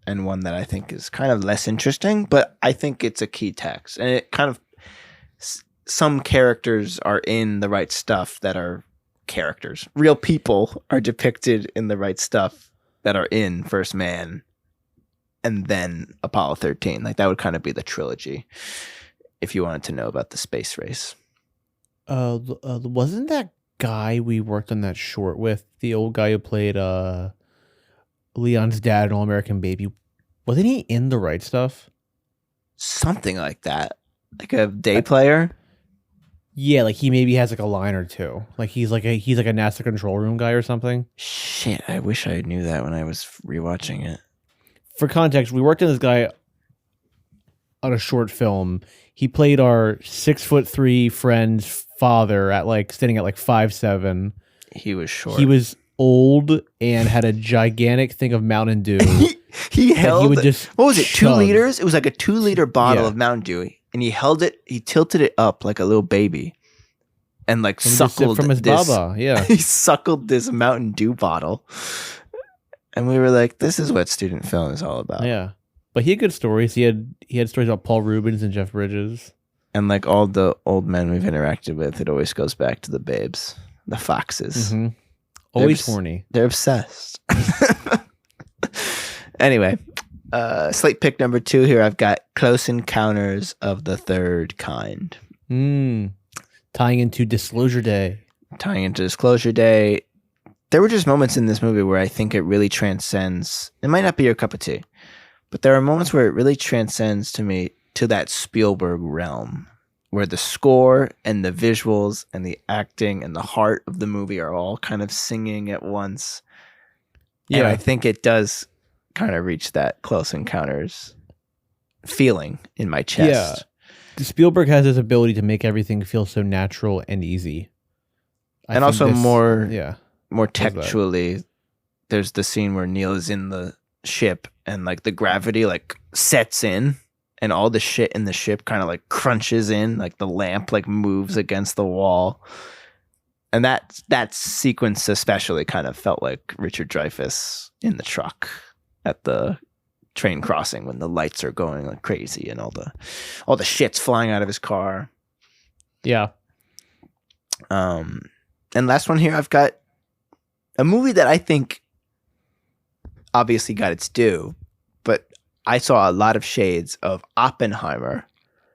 one that I think is kind of less interesting, but I think it's a key text. And it kind of, some characters are in The Right Stuff that are characters. Real people are depicted in The Right Stuff that are in First Man and then Apollo 13. Like that would kind of be the trilogy if you wanted to know about the space race. Wasn't that guy we worked on that short with, the old guy who played Leon's dad in All American Baby, wasn't he in The Right Stuff? Something like that. Like a day player? Yeah, like he maybe has like a line or two. Like he's like a NASA control room guy or something. Shit, I wish I knew that when I was rewatching it. For context, we worked on this guy on a short film. He played our 6'3" friend's father at like standing at like 5'7". He was short. He was old and had a gigantic thing of Mountain Dew. he held. He would just what was it? chug. 2 liters. It was like a 2-liter bottle of Mountain Dew, and he held it. He tilted it up like a little baby, and like suckled from his baba. Yeah, he suckled this Mountain Dew bottle. And we were like, this is what student film is all about. Yeah. But he had good stories. He had stories about Paul Rubens and Jeff Bridges. And like all the old men we've interacted with, it always goes back to the babes, the foxes. Mm-hmm. Always horny. They're obsessed. Anyway, slate pick number 2 here. I've got Close Encounters of the Third Kind. Tying into Disclosure Day. There were just moments in this movie where I think it really transcends. It might not be your cup of tea, but there are moments where it really transcends to me to that Spielberg realm, where the score and the visuals and the acting and the heart of the movie are all kind of singing at once. Yeah, and I think it does kind of reach that Close Encounters feeling in my chest. Yeah, Spielberg has this ability to make everything feel so natural and easy, and also more. Yeah. More textually, there's the scene where Neil is in the ship and like the gravity like sets in and all the shit in the ship kind of like crunches in, like the lamp like moves against the wall. And that sequence especially kind of felt like Richard Dreyfuss in the truck at the train crossing when the lights are going like crazy and all the shit's flying out of his car. Yeah. And last one here, I've got a movie that I think obviously got its due, but I saw a lot of shades of Oppenheimer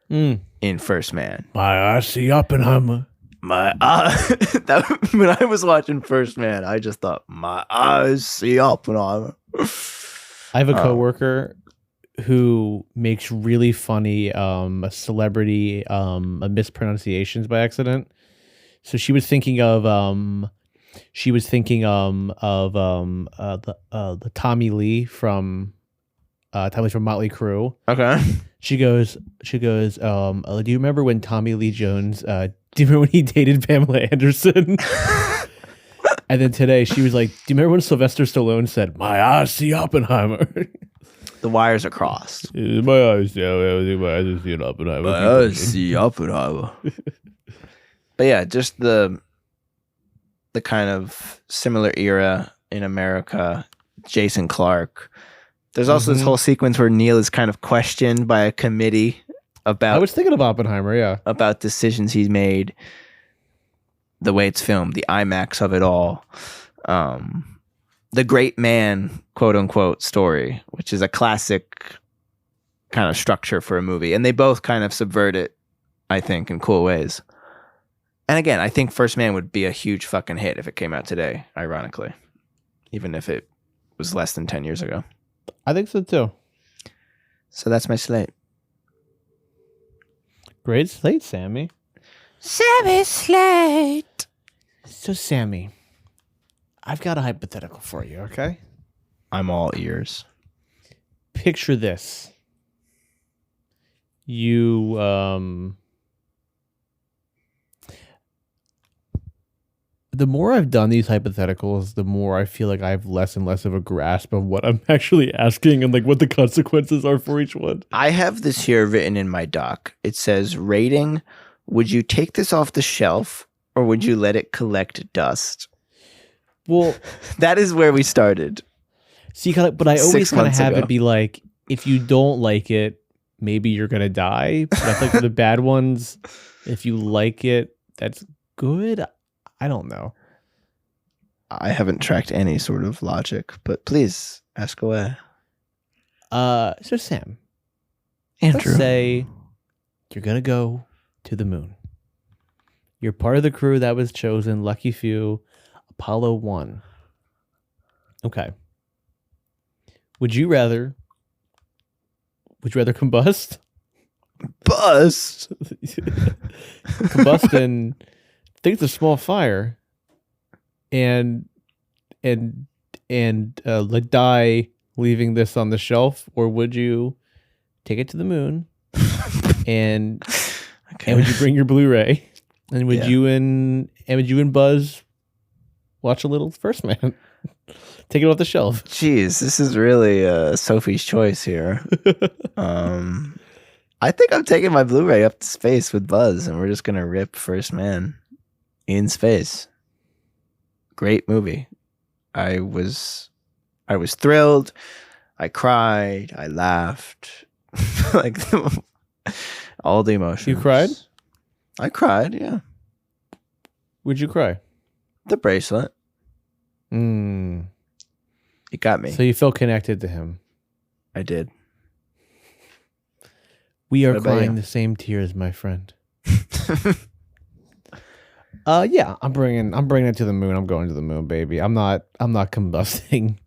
in First Man. My eyes see Oppenheimer. When I was watching First Man, I just thought, my eyes see Oppenheimer. I have a coworker who makes really funny celebrity mispronunciations by accident. So she was thinking of the Tommy Lee from Motley Crue. Okay. She goes, do you remember when Tommy Lee Jones, do you remember when he dated Pamela Anderson? And then today she was like, do you remember when Sylvester Stallone said, my eyes see Oppenheimer? The wires are crossed. My eyes see Oppenheimer. My eyes see Oppenheimer. But yeah, just the kind of similar era in America, Jason Clarke. There's also this whole sequence where Neil is kind of questioned by a committee about... I was thinking of Oppenheimer, yeah. About decisions he's made. the way it's filmed, the IMAX of it all, the great man, quote unquote, story, which is a classic kind of structure for a movie. And they both kind of subvert it, I think, in cool ways. And again, I think First Man would be a huge fucking hit if it came out today, ironically, even if it was less than 10 years ago. I think so too. So that's my slate. Great slate, Sammy. Sammy's slate. So, Sammy, I've got a hypothetical for you, okay? I'm all ears. Picture this. You, the more I've done these hypotheticals, the more I feel like I have less and less of a grasp of what I'm actually asking and like what the consequences are for each one. I have this here written in my doc. It says, rating, would you take this off the shelf or would you let it collect dust? Well, that is where we started. See, but I always kind of have it be like, if you don't like it, maybe you're going to die. But I think for the bad ones, if you like it, that's good. I don't know. I haven't tracked any sort of logic, but please ask away. So Sam, Andrew, let's say you're gonna go to the moon. You're part of the crew that was chosen, lucky few, Apollo 1. Okay. Would you rather combust? Bust. Combust and think it's a small fire and like die leaving this on the shelf, or would you take it to the moon and would you bring your Blu-ray and would you and Buzz watch a little First Man? Take it off the shelf. Jeez, this is really Sophie's choice here. I think I'm taking my Blu-ray up to space with Buzz and we're just gonna rip First Man in space. Great movie. I was thrilled. I cried. I laughed. Like all the emotions. You cried? I cried, yeah. Would you cry? The bracelet. It got me. So you felt connected to him. I did. We are crying the same tears, my friend. Yeah, I'm bringing it to the moon. I'm going to the moon, baby. I'm not combusting.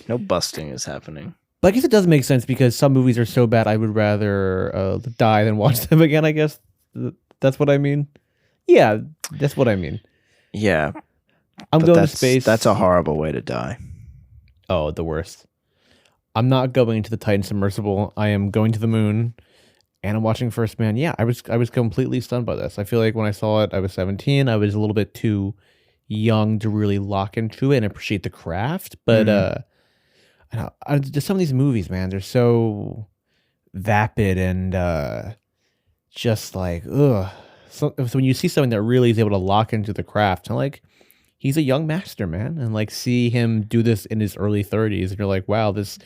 No busting is happening. But I guess it does make sense because some movies are so bad I would rather die than watch them again, I guess. That's what I mean. Yeah, that's what I mean. Yeah. I'm going to space. That's a horrible way to die. Oh, the worst. I'm not going to the Titan submersible. I am going to the moon. And I'm watching First Man. Yeah, I was completely stunned by this. I feel like when I saw it, I was 17. I was a little bit too young to really lock into it and appreciate the craft. But just some of these movies, man, they're so vapid and just like, ugh. So when you see something that really is able to lock into the craft, and like, he's a young master, man, and like see him do this in his early 30s, and you're like, wow, this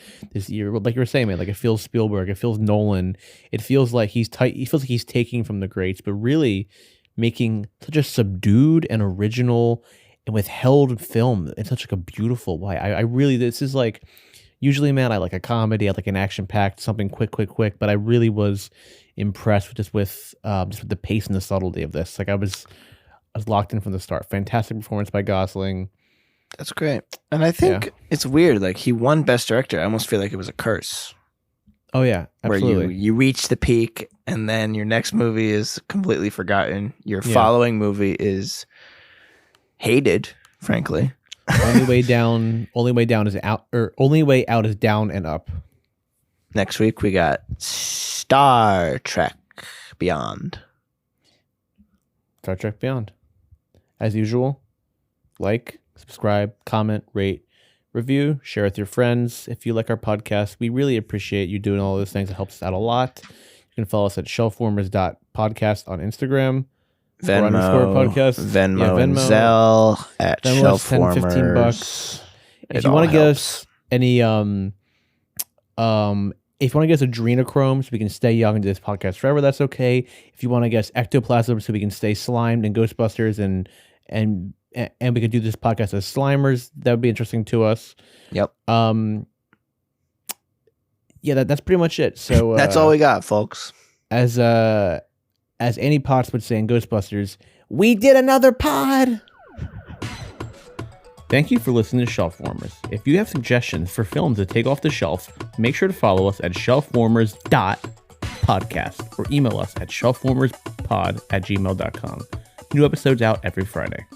year, like you were saying, man, like it feels Spielberg, it feels Nolan, it feels like he feels like he's taking from the greats, but really making such a subdued and original and withheld film in such like a beautiful way. I really, this is like, usually, man, I like a comedy, I like an action-packed, something quick, but I really was impressed with the pace and the subtlety of this. Like I was locked in from the start. Fantastic performance by Gosling. That's great. And I think it's weird. Like he won Best Director. I almost feel like it was a curse. Oh yeah, absolutely. Where you reach the peak and then your next movie is completely forgotten. Your following movie is hated, frankly. Only way down is out, or only way out is down and up. Next week we got Star Trek Beyond. Star Trek Beyond. As usual, like, subscribe, comment, rate, review, share with your friends. If you like our podcast, we really appreciate you doing all those things. It helps us out a lot. You can follow us at shelfwarmers.podcast on Instagram. Venmo, and Zelle at Shelfwarmers. 10, 15 bucks. If you want to get us any if you want to get us adrenochrome so we can stay young and do this podcast forever, that's okay. If you want to get us ectoplasm so we can stay slimed and Ghostbusters and and we could do this podcast as Slimers. That would be interesting to us. Yep. Yeah, that's pretty much it. So That's all we got, folks. As Annie Potts would say in Ghostbusters, we did another pod. Thank you for listening to Shelf Warmers. If you have suggestions for films to take off the shelf, make sure to follow us at shelfwarmers.podcast or email us at shelfwarmerspod@gmail.com. New episodes out every Friday.